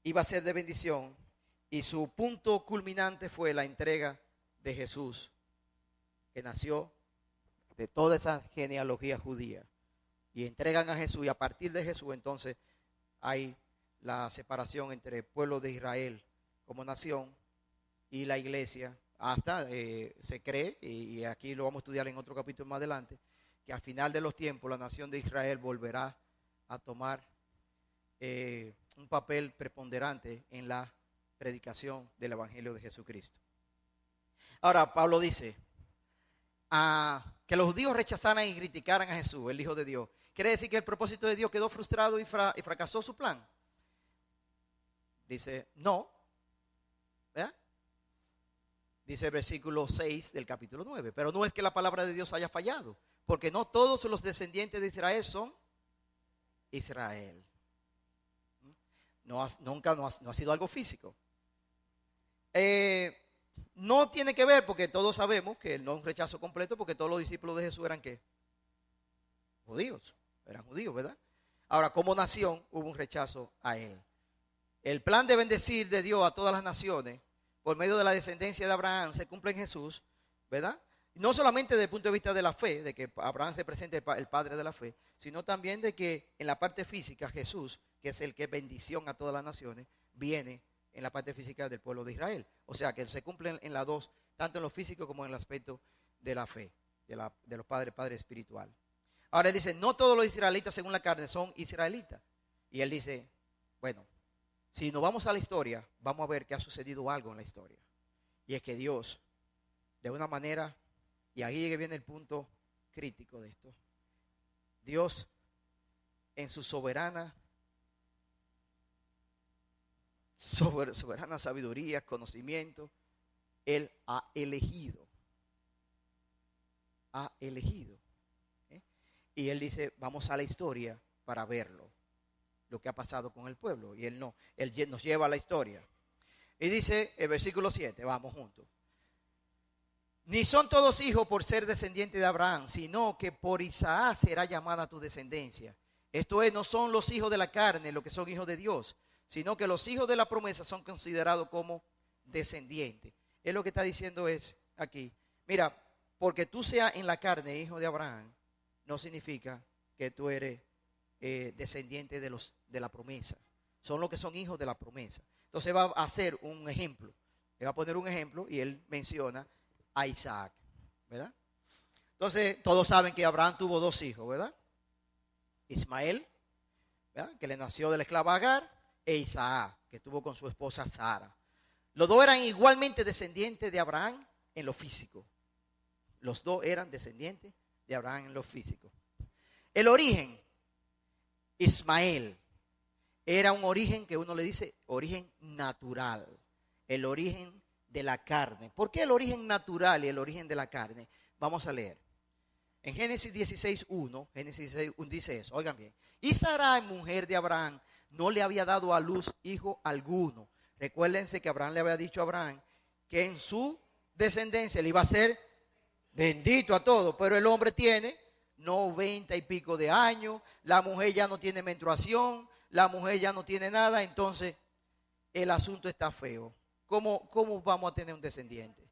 iba a ser de bendición y su punto culminante fue la entrega de Jesús, que nació de toda esa genealogía judía. Y entregan a Jesús y a partir de Jesús entonces hay la separación entre el pueblo de Israel como nación y la iglesia. Hasta se cree, y aquí lo vamos a estudiar en otro capítulo más adelante, que al final de los tiempos la nación de Israel volverá a tomar un papel preponderante en la predicación del Evangelio de Jesucristo. Ahora, Pablo dice que los judíos rechazaran y criticaran a Jesús, el Hijo de Dios. ¿Quiere decir que el propósito de Dios quedó frustrado y fracasó su plan? Dice, no. ¿Verdad? Dice el versículo 6 del capítulo 9. Pero no es que la palabra de Dios haya fallado, porque no todos los descendientes de Israel son Israel. Nunca ha sido algo físico. No tiene que ver, porque todos sabemos que no es un rechazo completo, porque todos los discípulos de Jesús eran ¿qué? Judíos. Eran judíos, ¿verdad? Ahora, como nación, hubo un rechazo a él. El plan de bendecir de Dios a todas las naciones por medio de la descendencia de Abraham se cumple en Jesús, ¿verdad? No solamente desde el punto de vista de la fe, de que Abraham representa el padre de la fe, sino también de que en la parte física Jesús, que es el que es bendición a todas las naciones, viene en la parte física del pueblo de Israel. O sea que se cumple en las dos, tanto en lo físico como en el aspecto de la fe, de los padre espiritual. Ahora él dice, no todos los israelitas según la carne son israelitas. Y él dice, bueno, si nos vamos a la historia, vamos a ver que ha sucedido algo en la historia. Y es que Dios, de una manera, y ahí viene el punto crítico de esto, Dios en su soberana sabiduría, conocimiento, Él ha elegido. Y Él dice, vamos a la historia para verlo, lo que ha pasado con el pueblo. Y Él nos lleva a la historia. Y dice el versículo 7, vamos juntos. Ni son todos hijos por ser descendientes de Abraham, sino que por Isaac será llamada tu descendencia. Esto es, no son los hijos de la carne los que son hijos de Dios, sino que los hijos de la promesa son considerados como descendientes. Él lo que está diciendo es aquí, mira, porque tú seas en la carne hijo de Abraham, no significa que tú eres descendiente de la promesa. Son los que son hijos de la promesa. Entonces va a hacer un ejemplo. Le va a poner un ejemplo y él menciona a Isaac, ¿verdad? Entonces todos saben que Abraham tuvo dos hijos, ¿verdad? Ismael, ¿verdad? Que le nació de la esclava Agar, e Isaac, que tuvo con su esposa Sara. Los dos eran igualmente descendientes de Abraham en lo físico. Los dos eran descendientes de Abraham en lo físico. El origen, Ismael, era un origen que uno le dice origen natural, el origen de la carne. ¿Por qué el origen natural y el origen de la carne? Vamos a leer. En Génesis 16:1, Génesis 16:1 dice eso, oigan bien. Y Sarai, mujer de Abraham, no le había dado a luz hijo alguno. Recuérdense que Abraham le había dicho a Abraham que en su descendencia le iba a ser bendito a todos, pero el hombre tiene 90 y pico de años, la mujer ya no tiene menstruación, la mujer ya no tiene nada, entonces el asunto está feo. ¿Cómo vamos a tener un descendiente?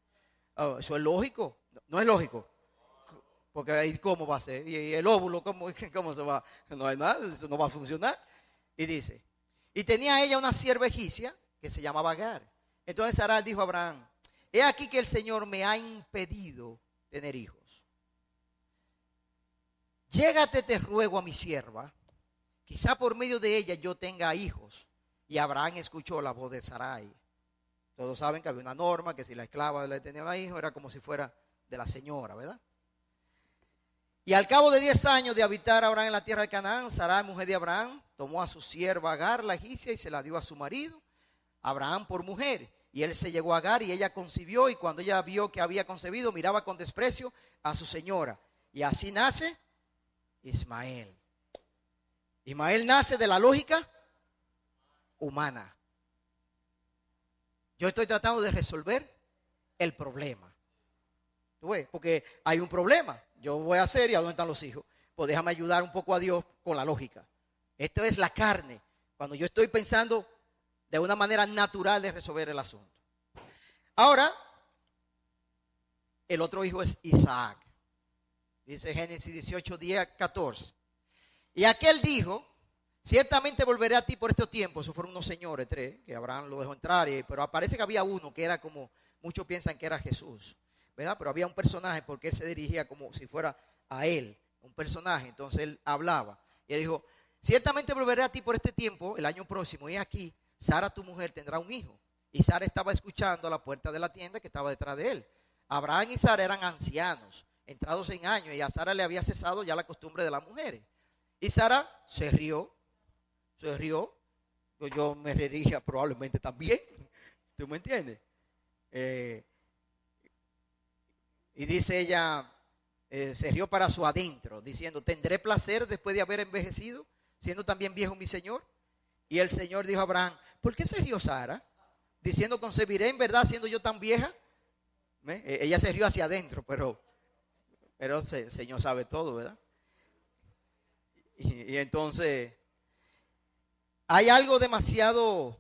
¿Eso es lógico? No es lógico. Porque ahí ¿cómo va a ser? ¿Y el óvulo cómo se va? No hay nada, eso no va a funcionar. Y dice, y tenía ella una sierva egipcia que se llamaba Agar. Entonces Sarai dijo a Abraham, he aquí que el Señor me ha impedido tener hijos. Llégate, te ruego, a mi sierva, quizá por medio de ella yo tenga hijos. Y Abraham escuchó la voz de Sarai. Todos saben que había una norma que si la esclava le tenía un hijo era como si fuera de la señora, ¿verdad? Y al cabo de 10 años de habitar Abraham en la tierra de Canaán, Sarai, mujer de Abraham, tomó a su sierva Agar, la egipcia, y se la dio a su marido, Abraham, por mujer. Y él se llegó a Agar y ella concibió, y cuando ella vio que había concebido, miraba con desprecio a su señora. Y así nace Ismael. Ismael nace de la lógica humana. Yo estoy tratando de resolver el problema. ¿Tú ves? Porque hay un problema. Yo voy a hacer, ¿y a dónde están los hijos? Pues déjame ayudar un poco a Dios con la lógica. Esto es la carne. Cuando yo estoy pensando de una manera natural de resolver el asunto. Ahora, el otro hijo es Isaac. Dice Génesis 18, 10, 14. Y aquel dijo, ciertamente volveré a ti por estos tiempos. Esos fueron unos señores, 3, que Abraham lo dejó entrar. Pero parece que había uno que era como, muchos piensan que era Jesús, ¿verdad? Pero había un personaje porque él se dirigía como si fuera a él, un personaje. Entonces él hablaba. Y él dijo, ciertamente volveré a ti por este tiempo, el año próximo. Y aquí, Sara tu mujer tendrá un hijo. Y Sara estaba escuchando a la puerta de la tienda que estaba detrás de él. Abraham y Sara eran ancianos, entrados en años, y a Sara le había cesado ya la costumbre de las mujeres. Y Sara se rió. Yo me reiría probablemente también. ¿Tú me entiendes? Y dice ella, se rió para su adentro, diciendo, ¿tendré placer después de haber envejecido, siendo también viejo mi Señor? Y el Señor dijo a Abraham, ¿por qué se rió Sara? Diciendo, ¿concebiré en verdad siendo yo tan vieja? Ella se rió hacia adentro, pero el Señor sabe todo, ¿verdad? Y entonces, hay algo demasiado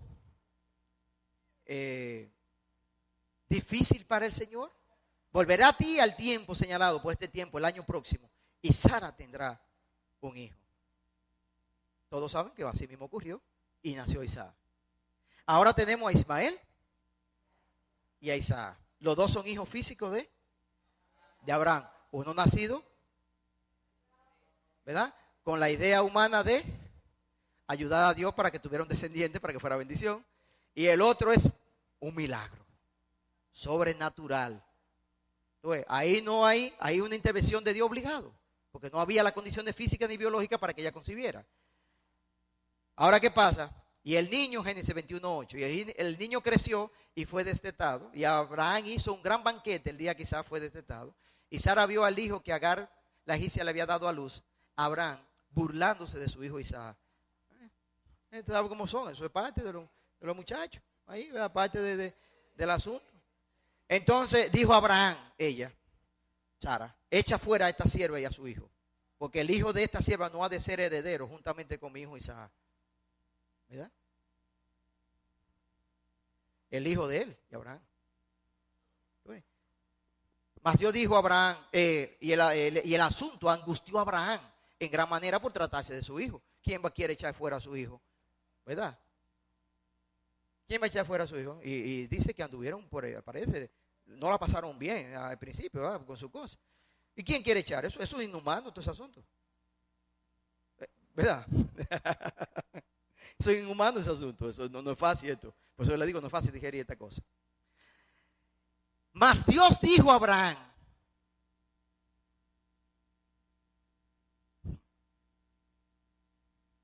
difícil para el Señor. Volverá a ti al tiempo señalado, por este tiempo, el año próximo, y Sara tendrá un hijo. Todos saben que así mismo ocurrió y nació Isaac. Ahora tenemos a Ismael y a Isaac. Los dos son hijos físicos de Abraham. Uno nacido, ¿verdad? Con la idea humana de ayudar a Dios para que tuviera un descendiente, para que fuera bendición. Y el otro es un milagro sobrenatural. Entonces, ahí no hay una intervención de Dios obligado, porque no había las condiciones físicas ni biológicas para que ella concibiera. Ahora, ¿qué pasa? Y el niño, Génesis 21:8, y el niño creció y fue destetado. Y Abraham hizo un gran banquete el día que Isaac fue destetado. Y Sara vio al hijo que Agar, la egipcia, le había dado a luz. Abraham, burlándose de su hijo Isaac. ¿Ustedes saben cómo son? Eso es parte de los muchachos. Ahí, parte del asunto. Entonces dijo Abraham, ella, Sara, echa fuera a esta sierva y a su hijo, porque el hijo de esta sierva no ha de ser heredero juntamente con mi hijo Isaac. ¿Verdad? El hijo de él, de Abraham. Mas Dios dijo a Abraham, y el asunto angustió a Abraham en gran manera por tratarse de su hijo. ¿Quién va a querer echar fuera a su hijo? ¿Verdad? ¿Quién va a echar fuera a su hijo? Y dice que anduvieron por ahí, parece, no la pasaron bien al principio, ¿verdad? Con su cosa. ¿Y quién quiere echar? Eso es inhumano, todo ese asunto. ¿Verdad? Eso es inhumano ese asunto, eso no es fácil esto. Por eso le digo, no es fácil digerir esta cosa. Mas Dios dijo a Abraham,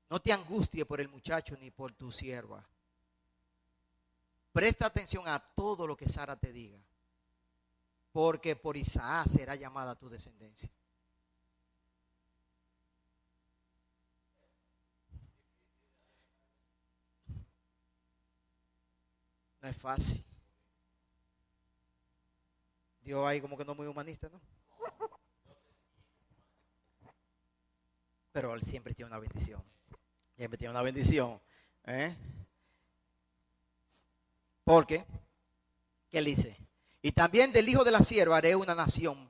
no te angusties por el muchacho ni por tu sierva. Presta atención a todo lo que Sara te diga, porque por Isaac será llamada tu descendencia. No es fácil. Dios ahí como que no es muy humanista, ¿no? Pero él siempre tiene una bendición. Siempre tiene una bendición. Porque, ¿qué él dice? Y también del hijo de la sierva haré una nación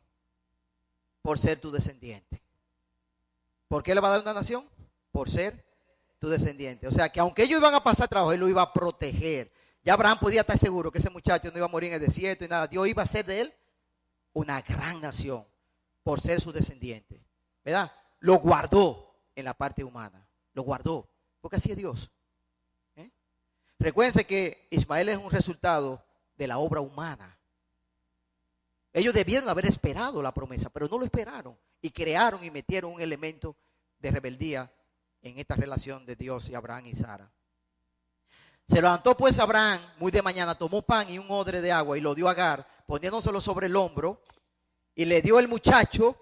por ser tu descendiente. ¿Por qué le va a dar una nación? Por ser tu descendiente. O sea, que aunque ellos iban a pasar trabajo, él lo iba a proteger. Ya Abraham podía estar seguro que ese muchacho no iba a morir en el desierto y nada. Dios iba a hacer de él una gran nación por ser su descendiente. ¿Verdad? Lo guardó en la parte humana. Lo guardó. Porque así es Dios. Recuérdense que Ismael es un resultado de la obra humana. Ellos debieron haber esperado la promesa, pero no lo esperaron. Y crearon y metieron un elemento de rebeldía en esta relación de Dios y Abraham y Sara. Se levantó pues Abraham muy de mañana, tomó pan y un odre de agua y lo dio a Agar, poniéndoselo sobre el hombro, y le dio el muchacho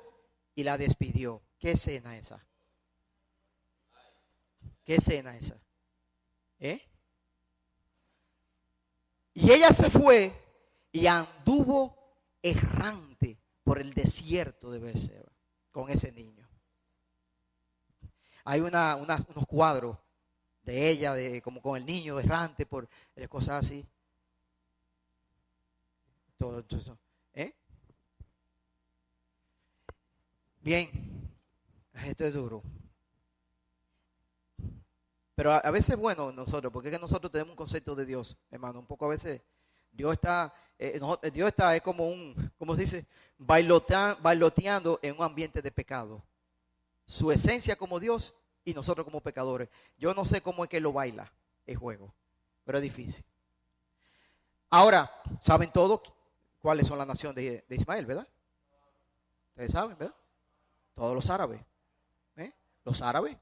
y la despidió. ¿Qué escena esa? ¿Qué escena esa? Y ella se fue y anduvo errante por el desierto de Beerseba con ese niño. Hay unos cuadros de ella, como con el niño errante por cosas así. Todo eso. Bien, esto es duro. Pero a veces es bueno nosotros, porque es que nosotros tenemos un concepto de Dios, hermano. Un poco a veces Dios está es como ¿cómo se dice? Bailoteando en un ambiente de pecado. Su esencia como Dios y nosotros como pecadores. Yo no sé cómo es que lo baila el juego, pero es difícil. Ahora, ¿saben todos cuáles son las naciones de Ismael, verdad? Ustedes saben, ¿verdad? Todos los árabes. Los árabes.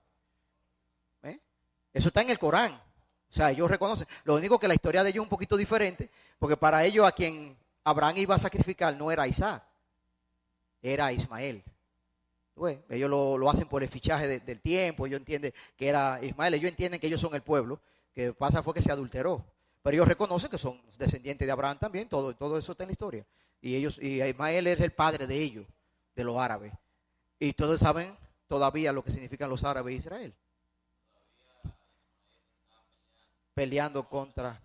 Eso está en el Corán. O sea, ellos reconocen. Lo único que la historia de ellos es un poquito diferente, porque para ellos a quien Abraham iba a sacrificar no era Isaac, era Ismael. Ellos lo hacen por el fichaje del tiempo. Ellos entienden que era Ismael. Ellos entienden que ellos son el pueblo. Que pasa fue que se adulteró. Pero ellos reconocen que son descendientes de Abraham también. Todo eso está en la historia. Y Ismael es el padre de ellos, de los árabes. Y todos saben todavía lo que significan los árabes e Israel. Peleando contra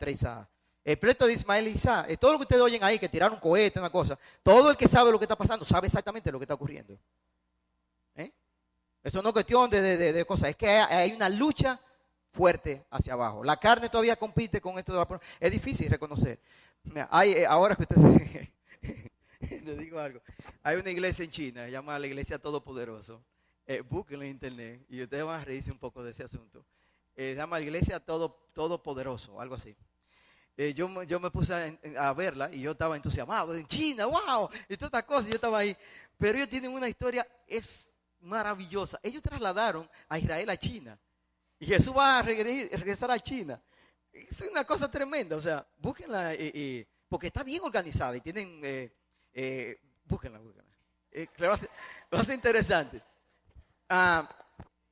Isaac. El pleito de Ismael y Isaac, todo lo que ustedes oyen ahí, que tiraron un cohete, una cosa, todo el que sabe lo que está pasando, sabe exactamente lo que está ocurriendo. Esto no es cuestión de cosas, es que hay una lucha fuerte hacia abajo. La carne todavía compite con esto de la... Es difícil reconocer. Ahora que ustedes... Les digo algo. Hay una iglesia en China, se llama la Iglesia Todopoderoso. Búsquenlo en internet y ustedes van a reírse un poco de ese asunto. Se llama Iglesia Todopoderoso, algo así. Yo me puse a verla y yo estaba entusiasmado. En China, wow, y todas estas cosas, yo estaba ahí. Pero ellos tienen una historia, es maravillosa. Ellos trasladaron a Israel a China. Y Jesús va a regresar a China. Es una cosa tremenda, o sea, búsquenla, porque está bien organizada y tienen, búsquenla. Va a ser interesante.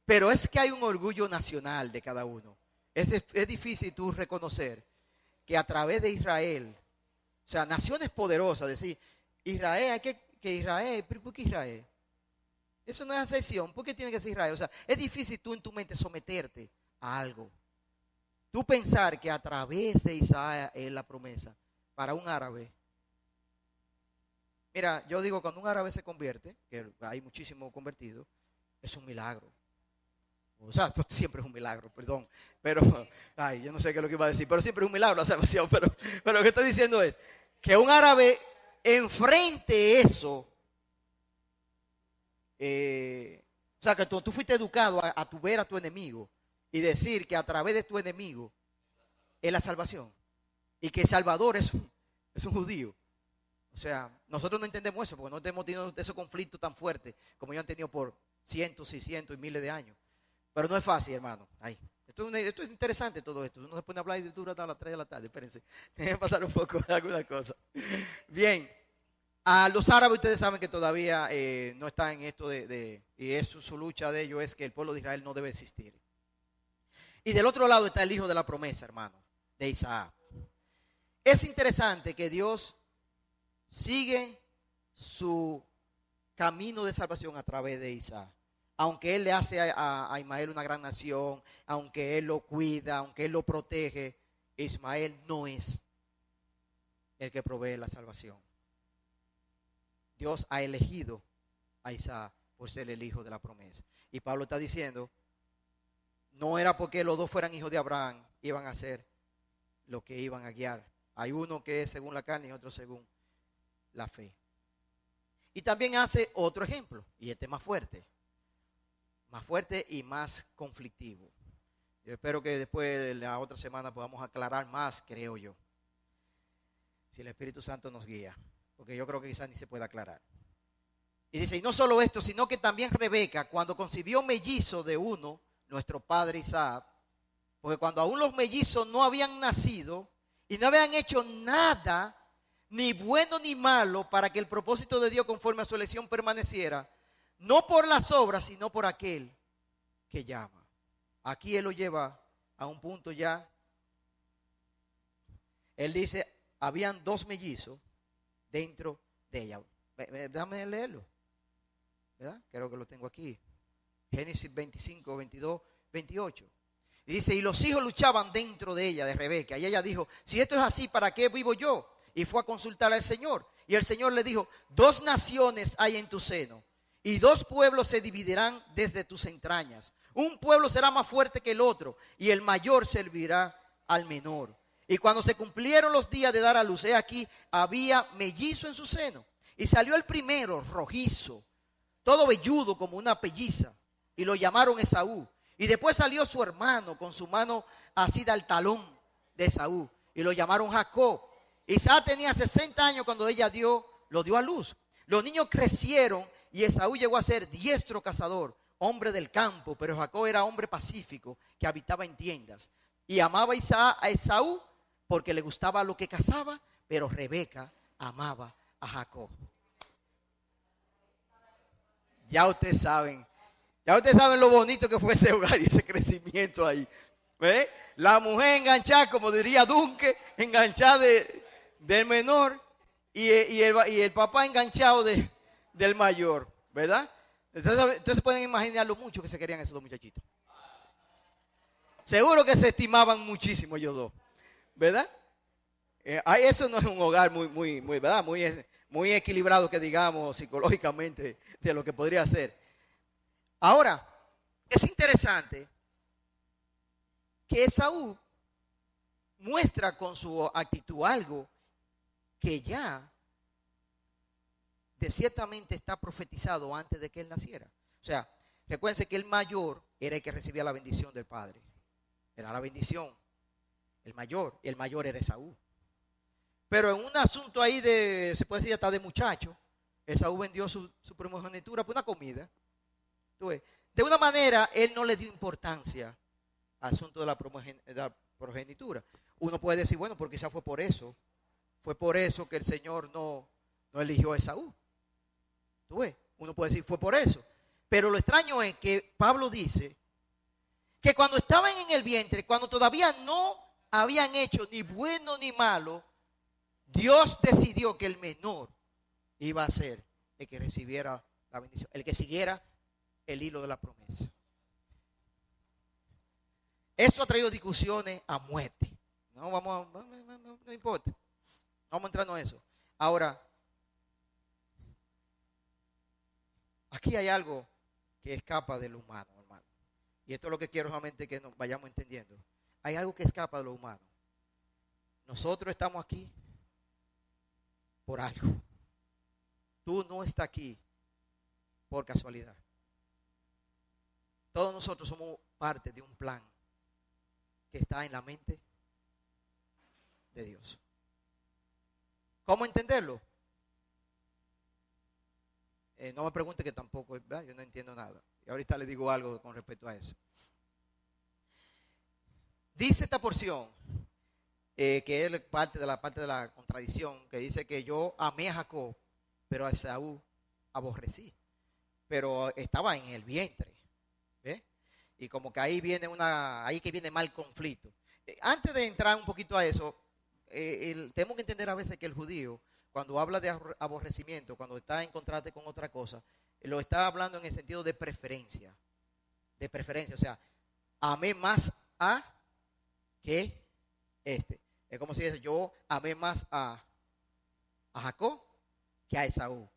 Pero es que hay un orgullo nacional de cada uno. Es difícil tú reconocer que a través de Israel, o sea, naciones poderosas, decir, Israel, hay que Israel, ¿por qué Israel? Eso no es ascensión, ¿por qué tiene que ser Israel? O sea, es difícil tú en tu mente someterte a algo. Tú pensar que a través de Isaac es la promesa para un árabe. Mira, yo digo, cuando un árabe se convierte, que hay muchísimos convertidos, es un milagro. O sea, esto siempre es un milagro, perdón. Pero, yo no sé qué es lo que iba a decir, pero siempre es un milagro la salvación. Pero lo que estoy diciendo es que un árabe enfrente eso. O sea, que tú fuiste educado a tu ver a tu enemigo y decir que a través de tu enemigo es la salvación. Y que el Salvador es un judío. O sea, nosotros no entendemos eso porque no hemos tenido ese conflicto tan fuerte como ellos han tenido por cientos y cientos y miles de años. Pero no es fácil, hermano. Esto es interesante todo esto. Uno se pone a hablar y dura hasta las 3 de la tarde. Espérense. Déjenme pasar un poco de alguna cosa. Bien. A los árabes ustedes saben que todavía no están en esto y su lucha de ellos es que el pueblo de Israel no debe existir. Y del otro lado está el hijo de la promesa, hermano, de Isaac. Es interesante que Dios sigue su camino de salvación a través de Isaac. Aunque Él le hace a Ismael una gran nación, aunque Él lo cuida, aunque Él lo protege, Ismael no es el que provee la salvación. Dios ha elegido a Isaac por ser el hijo de la promesa. Y Pablo está diciendo, no era porque los dos fueran hijos de Abraham, iban a hacer lo que iban a guiar. Hay uno que es según la carne y otro según la fe. Y también hace otro ejemplo, y este más fuerte y más conflictivo. Yo espero que después de la otra semana podamos aclarar más, creo yo, si el Espíritu Santo nos guía, porque yo creo que quizás ni se puede aclarar. Y dice, y no solo esto, sino que también Rebeca, cuando concibió mellizo de uno, nuestro padre Isaac, porque cuando aún los mellizos no habían nacido y no habían hecho nada, ni bueno ni malo, para que el propósito de Dios conforme a su elección permaneciera, no por las obras, sino por aquel que llama. Aquí Él lo lleva a un punto ya. Él dice, habían dos mellizos dentro de ella. Déjame leerlo, ¿verdad? Creo que lo tengo aquí. Génesis 25, 22, 28. Y dice, y los hijos luchaban dentro de ella, de Rebeca. Y ella dijo, si esto es así, ¿para qué vivo yo? Y fue a consultar al Señor. Y el Señor le dijo, dos naciones hay en tu seno, y dos pueblos se dividirán desde tus entrañas. Un pueblo será más fuerte que el otro, y el mayor servirá al menor. Y cuando se cumplieron los días de dar a luz, he aquí, había mellizo en su seno. Y salió el primero, rojizo, todo velludo como una pelliza, y lo llamaron Esaú. Y después salió su hermano con su mano asida al talón de Esaú, y lo llamaron Jacob. Isaac tenía 60 años cuando ella lo dio a luz. Los niños crecieron y Esaú llegó a ser diestro cazador, hombre del campo, pero Jacob era hombre pacífico que habitaba en tiendas. Y amaba Isaac a Esaú porque le gustaba lo que cazaba, pero Rebeca amaba a Jacob. Ya ustedes saben lo bonito que fue ese hogar y ese crecimiento ahí. ¿Ve? La mujer enganchada, como diría Dunque, enganchada del menor y el papá enganchado del mayor, ¿verdad? Entonces pueden imaginar lo mucho que se querían esos dos muchachitos. Seguro que se estimaban muchísimo ellos dos, ¿verdad? Eso no es un hogar ¿verdad? Muy equilibrado, que digamos psicológicamente, de lo que podría ser. Ahora, es interesante que Esaú muestra con su actitud algo que ya de ciertamente está profetizado antes de que él naciera. O sea, recuérdense que el mayor era el que recibía la bendición del padre. Era la bendición. El mayor era Esaú. Pero en un asunto ahí se puede decir hasta de muchacho, Esaú vendió su primogenitura por una comida. De una manera, él no le dio importancia al asunto de la progenitura. Uno puede decir, bueno, porque quizás fue por eso que el Señor no eligió a Esaú. Uno puede decir, fue por eso. Pero lo extraño es que Pablo dice que cuando estaban en el vientre, cuando todavía no habían hecho ni bueno ni malo, Dios decidió que el menor iba a ser el que recibiera la bendición, el que siguiera el hilo de la promesa. Eso ha traído discusiones a muerte. No importa. Vamos a entrarnos en eso. Ahora, aquí hay algo que escapa de lo humano, hermano. Y esto es lo que quiero solamente que nos vayamos entendiendo. Hay algo que escapa de lo humano. Nosotros estamos aquí por algo. Tú no estás aquí por casualidad. Todos nosotros somos parte de un plan que está en la mente de Dios. ¿Cómo entenderlo? No me pregunte, que tampoco, ¿verdad? Yo no entiendo nada. Y ahorita le digo algo con respecto a eso. Dice esta porción, que es parte de la contradicción, que dice que yo amé a Jacob, pero a Esaú aborrecí. Pero estaba en el vientre. ¿Ve? Y como que ahí que viene mal conflicto. Antes de entrar un poquito a eso, tenemos que entender a veces que el judío, cuando habla de aborrecimiento, cuando está en contraste con otra cosa, lo está hablando en el sentido de preferencia. De preferencia, o sea, amé más a que este. Es como si dice, yo amé más a Jacob que a Esaú.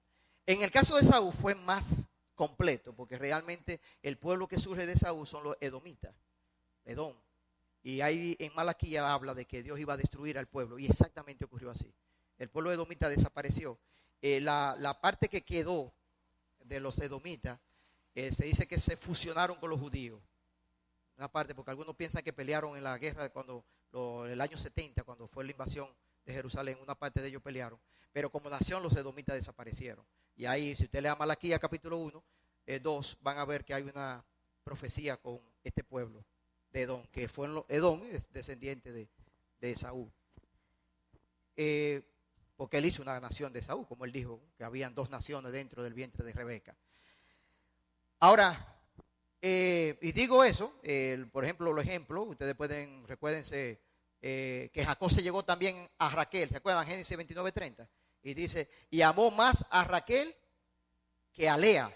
En el caso de Esaú fue más completo, porque realmente el pueblo que surge de Esaú son los edomitas, Edom. Y ahí en Malaquía habla de que Dios iba a destruir al pueblo, y exactamente ocurrió así. El pueblo edomita desapareció. La parte que quedó de los edomitas, se dice que se fusionaron con los judíos. Una parte, porque algunos piensan que pelearon en la guerra el año 70, cuando fue la invasión de Jerusalén. Una parte de ellos pelearon, pero como nación los edomitas desaparecieron. Y ahí, si usted lee a Malaquía capítulo 1, 2, van a ver que hay una profecía con este pueblo de Edom, que fue Edom, es descendiente de Esaú. Porque él hizo una nación de Esaú, como él dijo, que habían dos naciones dentro del vientre de Rebeca. Ahora, y digo eso, por ejemplo, ustedes recuérdense que Jacob se llegó también a Raquel, ¿se acuerdan? Génesis 29:30. Y dice, y amó más a Raquel que a Lea.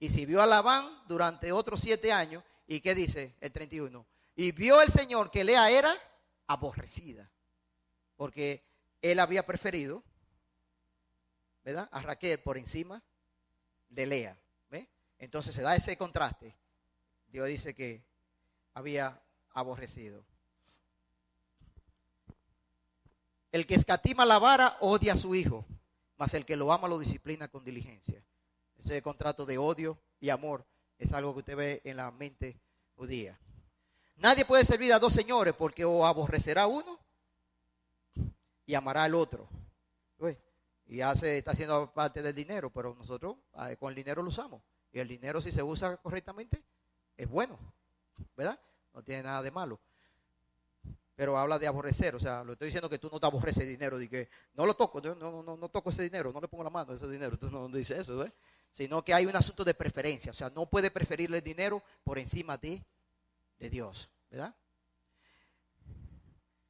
Y sirvió a Labán durante otros 7 años. ¿Y qué dice el 31? Y vio el Señor que Lea era aborrecida, porque él había preferido, ¿verdad?, a Raquel por encima de Lea. ¿Ve? Entonces se da ese contraste. Dios dice que había aborrecido. El que escatima la vara odia a su hijo, mas el que lo ama lo disciplina con diligencia. Ese contrato de odio y amor es algo que usted ve en la mente judía. Nadie puede servir a 2 señores, porque o aborrecerá a uno y amará al otro. Y ya está haciendo parte del dinero, pero nosotros con el dinero lo usamos. Y el dinero, si se usa correctamente, es bueno, ¿verdad? No tiene nada de malo. Pero habla de aborrecer, o sea, lo estoy diciendo que tú no te aborreces el dinero, de que no lo toco, yo no toco ese dinero, no le pongo la mano a ese dinero, tú no dices eso, ¿ves? Sino que hay un asunto de preferencia, o sea, no puede preferirle el dinero por encima de Dios, ¿verdad?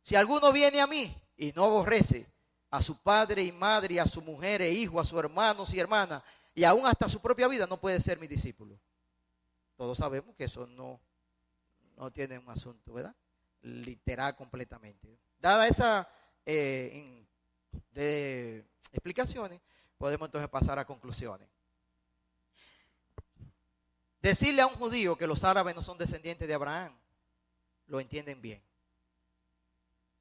Si alguno viene a mí y no aborrece a su padre y madre, a su mujer e hijo, a sus hermanos y hermanas, y aún hasta su propia vida, no puede ser mi discípulo. Todos sabemos que eso no tiene un asunto, ¿verdad?, literal completamente. Dada esa de explicaciones, podemos entonces pasar a conclusiones. Decirle a un judío que los árabes no son descendientes de Abraham, lo entienden bien.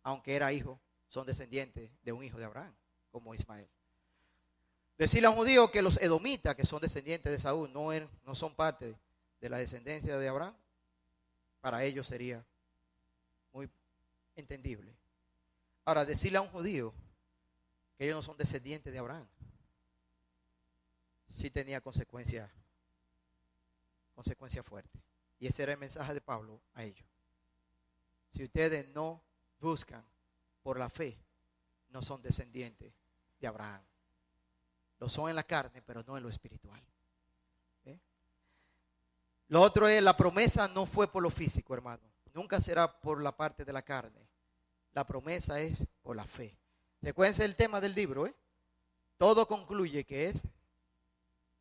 Aunque era hijo, son descendientes de un hijo de Abraham, como Ismael. Decirle a un judío que los edomitas, que son descendientes de Saúl, no son parte de la descendencia de Abraham, para ellos sería muy entendible. Ahora, decirle a un judío que ellos no son descendientes de Abraham, sí tenía consecuencias fuertes. Y ese era el mensaje de Pablo a ellos. Si ustedes no buscan por la fe, no son descendientes de Abraham. Lo son en la carne, pero no en lo espiritual. Lo otro es, la promesa no fue por lo físico, hermano. Nunca será por la parte de la carne. La promesa es por la fe. Recuérdense el tema del libro, Todo concluye que es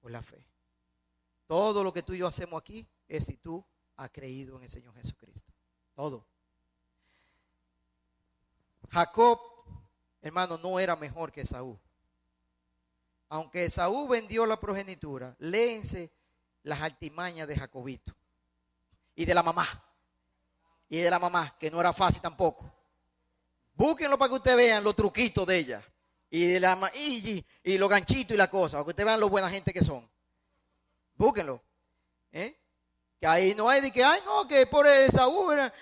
por la fe. Todo lo que tú y yo hacemos aquí es si tú has creído en el Señor Jesucristo. Todo. Jacob, hermano, no era mejor que Esaú. Aunque Esaú vendió la progenitura, léense las artimañas de Jacobito. Y de la mamá. Que no era fácil tampoco. Búsquenlo para que ustedes vean los truquitos de ella. Y los ganchitos y la cosa. Para que ustedes vean lo buena gente que son. Búsquenlo. Que ahí no hay de que, no, que por Esaú era.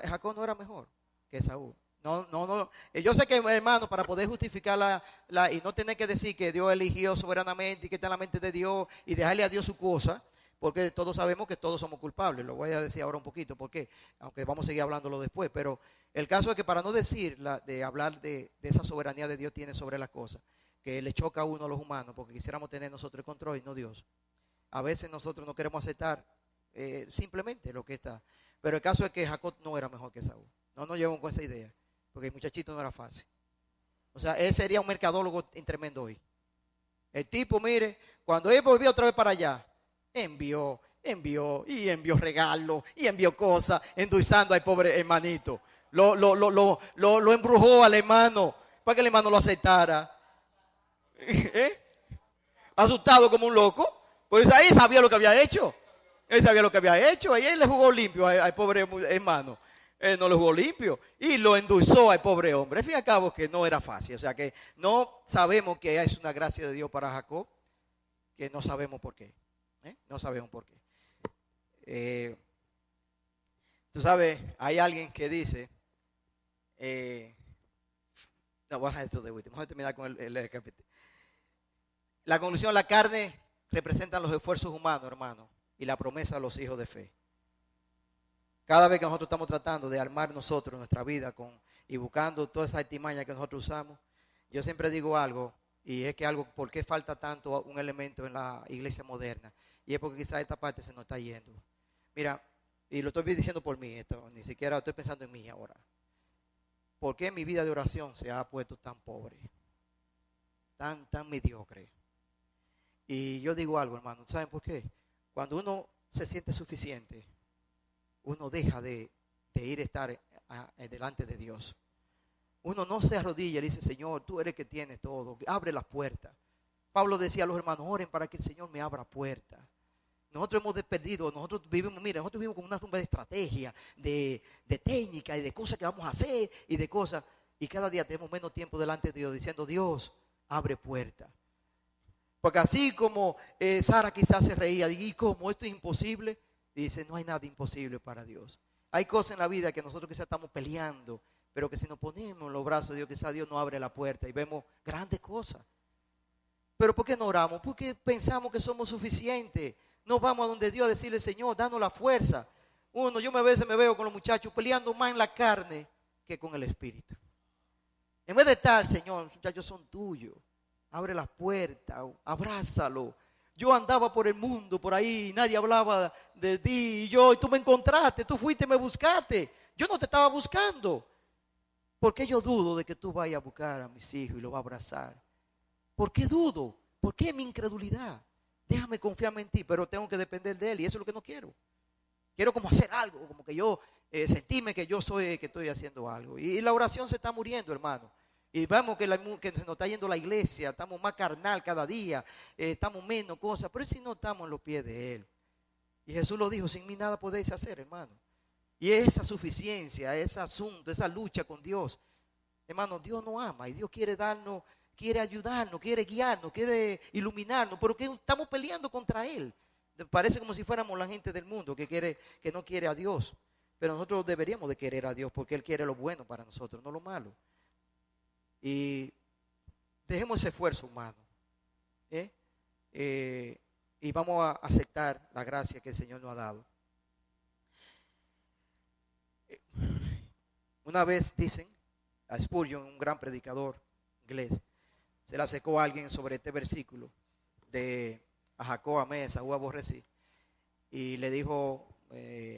Jacob no era mejor que Esaú. No. Yo sé que, hermano, para poder justificar y no tener que decir que Dios eligió soberanamente y que está en la mente de Dios y dejarle a Dios su cosa, porque todos sabemos que todos somos culpables. Lo voy a decir ahora un poquito, porque aunque vamos a seguir hablándolo después, pero el caso es que para no decir, de hablar de esa soberanía de Dios tiene sobre las cosas, que le choca a uno a los humanos, porque quisiéramos tener nosotros el control y no Dios. A veces nosotros no queremos aceptar simplemente lo que está. Pero el caso es que Jacob no era mejor que Saúl. No nos llevamos con esa idea. Porque el muchachito no era fácil. O sea, él sería un mercadólogo tremendo hoy. El tipo, mire, cuando él volvió otra vez para allá, envió regalos y envió cosas, endulzando al pobre hermanito. Lo embrujó al hermano para que el hermano lo aceptara. Asustado como un loco. Pues ahí sabía lo que había hecho. Y él le jugó limpio al pobre hermano. Él no lo jugó limpio y lo endulzó al pobre hombre. Al fin y al cabo que no era fácil. O sea que no sabemos que es una gracia de Dios para Jacob, que no sabemos por qué. No sabemos por qué. Tú sabes, hay alguien que dice, no, voy a dejar esto de último. Vamos a terminar con el capítulo. La conclusión, la carne representa los esfuerzos humanos, hermano, y la promesa a los hijos de fe. Cada vez que nosotros estamos tratando de armar nosotros nuestra vida y buscando todas esas artimañas que nosotros usamos, yo siempre digo algo, y es que ¿por qué falta tanto un elemento en la iglesia moderna? Y es porque quizás esta parte se nos está yendo. Mira, y lo estoy diciendo por mí, ni siquiera estoy pensando en mí ahora. ¿por qué mi vida de oración se ha puesto tan pobre? Tan mediocre. Y yo digo algo, hermano, ¿saben por qué? Cuando uno se siente suficiente, uno deja de ir a estar delante de Dios. Uno no se arrodilla y dice, Señor, tú eres el que tienes todo, abre las puertas. Pablo decía a los hermanos, oren para que el Señor me abra puertas. Nosotros hemos perdido, nosotros vivimos con una tumba de estrategia, de técnica y de cosas que vamos a hacer y de cosas. Y cada día tenemos menos tiempo delante de Dios diciendo, Dios, abre puertas. Porque así como Sara quizás se reía, ¿y cómo? ¿Esto es imposible? Y dice, no hay nada imposible para Dios. Hay cosas en la vida que nosotros quizás estamos peleando, pero que si nos ponemos en los brazos de Dios, quizás Dios nos abre la puerta y vemos grandes cosas. Pero ¿por qué no oramos? Porque pensamos que somos suficientes. No vamos a donde Dios a decirle, Señor, danos la fuerza. Yo a veces me veo con los muchachos peleando más en la carne que con el espíritu. En vez de estar, Señor, los muchachos son tuyos. Abre las puertas, abrázalo. Yo andaba por el mundo, por ahí, y nadie hablaba de ti. Y tú me encontraste, tú fuiste y me buscaste. Yo no te estaba buscando. ¿Por qué yo dudo de que tú vayas a buscar a mis hijos y los vas a abrazar? ¿Por qué dudo? ¿Por qué mi incredulidad? Déjame confiarme en ti, pero tengo que depender de Él y eso es lo que no quiero. Quiero como hacer algo, como que yo sentirme que yo soy el que estoy haciendo algo. Y la oración se está muriendo, hermano. Y vemos que se nos está yendo la iglesia, estamos más carnal cada día, estamos menos cosas, pero si no estamos en los pies de Él. Y Jesús lo dijo, sin mí nada podéis hacer, hermano. Y esa suficiencia, ese asunto, esa lucha con Dios, hermano, Dios nos ama y Dios quiere darnos, quiere ayudarnos, quiere guiarnos, quiere iluminarnos, pero que estamos peleando contra Él. Parece como si fuéramos la gente del mundo que no quiere a Dios, pero nosotros deberíamos de querer a Dios porque Él quiere lo bueno para nosotros, no lo malo. Y dejemos ese esfuerzo humano, y vamos a aceptar la gracia que el Señor nos ha dado. Una vez dicen a Spurgeon, un gran predicador inglés, se le acercó a alguien sobre este versículo de a Jacob amé, Esaú aborrecí, y le dijo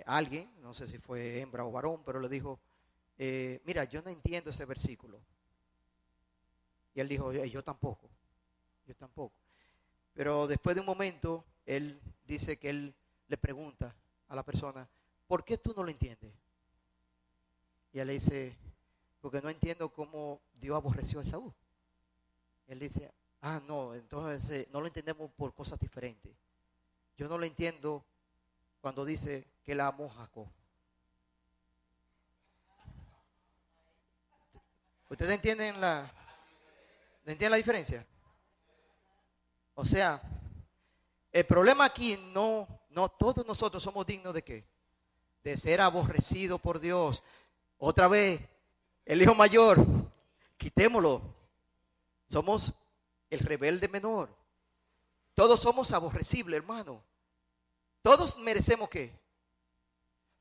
a alguien, no sé si fue hembra o varón, pero le dijo, mira, yo no entiendo ese versículo. Y él dijo, yo tampoco. Pero después de un momento, él dice que él le pregunta a la persona, ¿por qué tú no lo entiendes? Y él le dice, porque no entiendo cómo Dios aborreció a Esaú. Él dice, no, entonces no lo entendemos por cosas diferentes. Yo no lo entiendo cuando dice que él amó a Jacob. ¿Ustedes entienden la diferencia? O sea, el problema aquí no todos nosotros somos dignos de ¿qué? De ser aborrecidos por Dios. Otra vez, el hijo mayor, quitémoslo. Somos el rebelde menor. Todos somos aborrecibles, hermano. Todos merecemos ¿qué?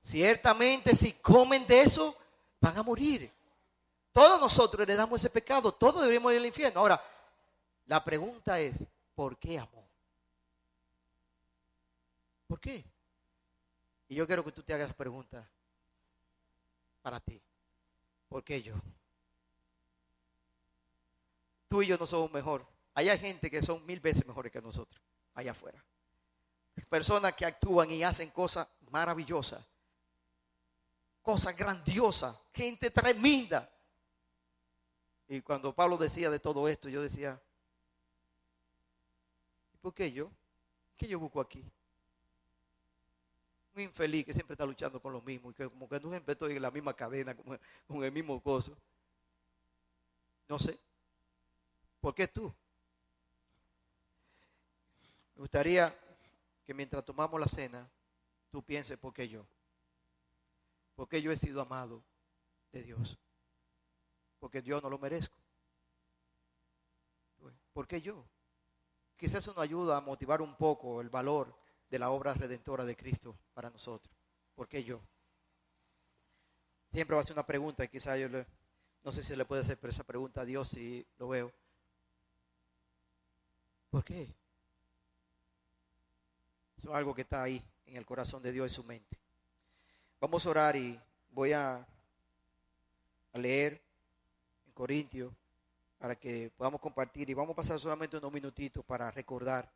Ciertamente si comen de eso, van a morir. Todos nosotros heredamos ese pecado, todos deberíamos ir al infierno. Ahora, la pregunta es, ¿por qué amó? ¿Por qué? Y yo quiero que tú te hagas preguntas para ti. ¿Por qué yo? Tú y yo no somos mejor. Hay gente que son 1000 veces mejores que nosotros, allá afuera. Personas que actúan y hacen cosas maravillosas, cosas grandiosas, gente tremenda. Y cuando Pablo decía de todo esto, yo decía, ¿por qué yo? ¿Qué yo busco aquí? Un infeliz que siempre está luchando con lo mismo y que como que no siempre estoy en la misma cadena, con el mismo gozo. No sé. ¿Por qué tú? Me gustaría que mientras tomamos la cena, tú pienses, ¿por qué yo? Porque yo he sido amado de Dios. Porque yo no lo merezco. ¿Por qué yo? Quizás eso nos ayuda a motivar un poco el valor de la obra redentora de Cristo para nosotros. ¿Por qué yo? Siempre va a ser una pregunta y quizás no sé si le puede hacer esa pregunta a Dios si lo veo. ¿Por qué? Eso es algo que está ahí en el corazón de Dios y su mente. Vamos a orar y voy a leer Corintios para que podamos compartir. Y vamos a pasar solamente unos minutitos para recordar,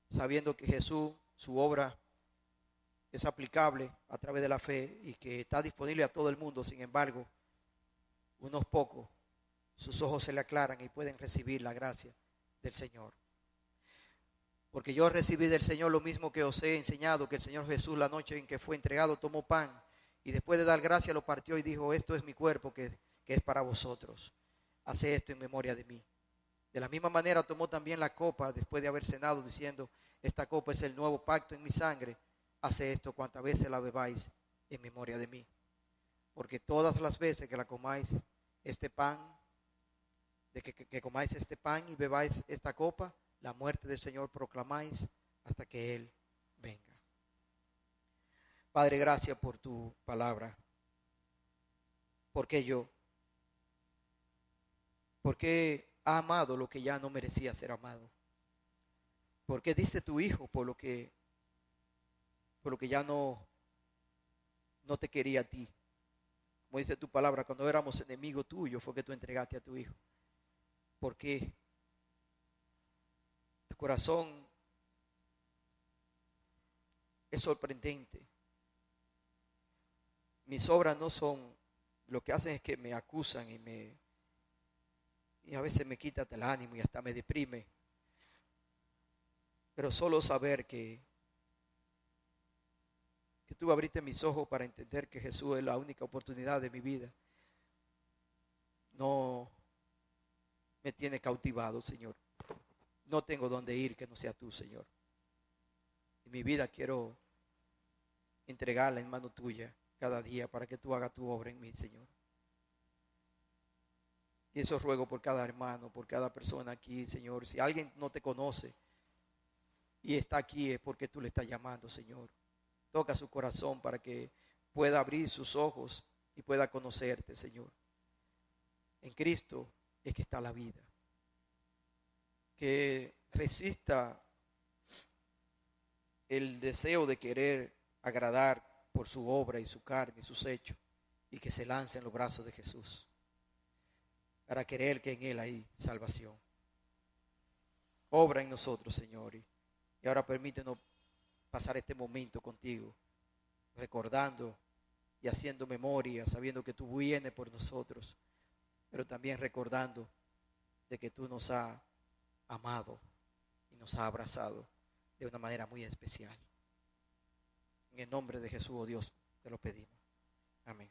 sabiendo que Jesús, su obra es aplicable a través de la fe y que está disponible a todo el mundo. Sin embargo, unos pocos, sus ojos se le aclaran y pueden recibir la gracia del Señor. Porque yo recibí del Señor lo mismo que os he enseñado, que el Señor Jesús, la noche en que fue entregado, tomó pan y después de dar gracia lo partió y dijo: esto es mi cuerpo que es para vosotros. Haced esto en memoria de mí. De la misma manera tomó también la copa después de haber cenado, diciendo: esta copa es el nuevo pacto en mi sangre. Haced esto cuantas veces la bebáis en memoria de mí. Porque todas las veces que la comáis este pan, que comáis este pan y bebáis esta copa, la muerte del Señor proclamáis hasta que Él venga. Padre, gracias por tu palabra. ¿Por qué yo? ¿Por qué ha amado lo que ya no merecía ser amado? ¿Por qué diste tu hijo por lo que ya no te quería a ti? Como dice tu palabra, cuando éramos enemigos tuyos fue que tú entregaste a tu hijo. ¿Por qué? Tu corazón es sorprendente. Mis obras no son, lo que hacen es que me acusan y a veces me quita el ánimo y hasta me deprime. Pero solo saber que tú abriste mis ojos para entender que Jesús es la única oportunidad de mi vida, no me tiene cautivado, Señor. No tengo dónde ir que no sea tú, Señor. Y mi vida quiero entregarla en mano tuya cada día para que tú hagas tu obra en mí, Señor. Y eso ruego por cada hermano, por cada persona aquí, Señor. Si alguien no te conoce y está aquí, es porque tú le estás llamando, Señor. Toca su corazón para que pueda abrir sus ojos y pueda conocerte, Señor. En Cristo es que está la vida. Que resista el deseo de querer agradar por su obra y su carne y sus hechos, y que se lance en los brazos de Jesús para creer que en Él hay salvación. Obra en nosotros, Señor, y ahora permítenos pasar este momento contigo, recordando y haciendo memoria, sabiendo que tú vienes por nosotros, pero también recordando de que tú nos has amado y nos has abrazado de una manera muy especial. En el nombre de Jesús, oh Dios, te lo pedimos. Amén.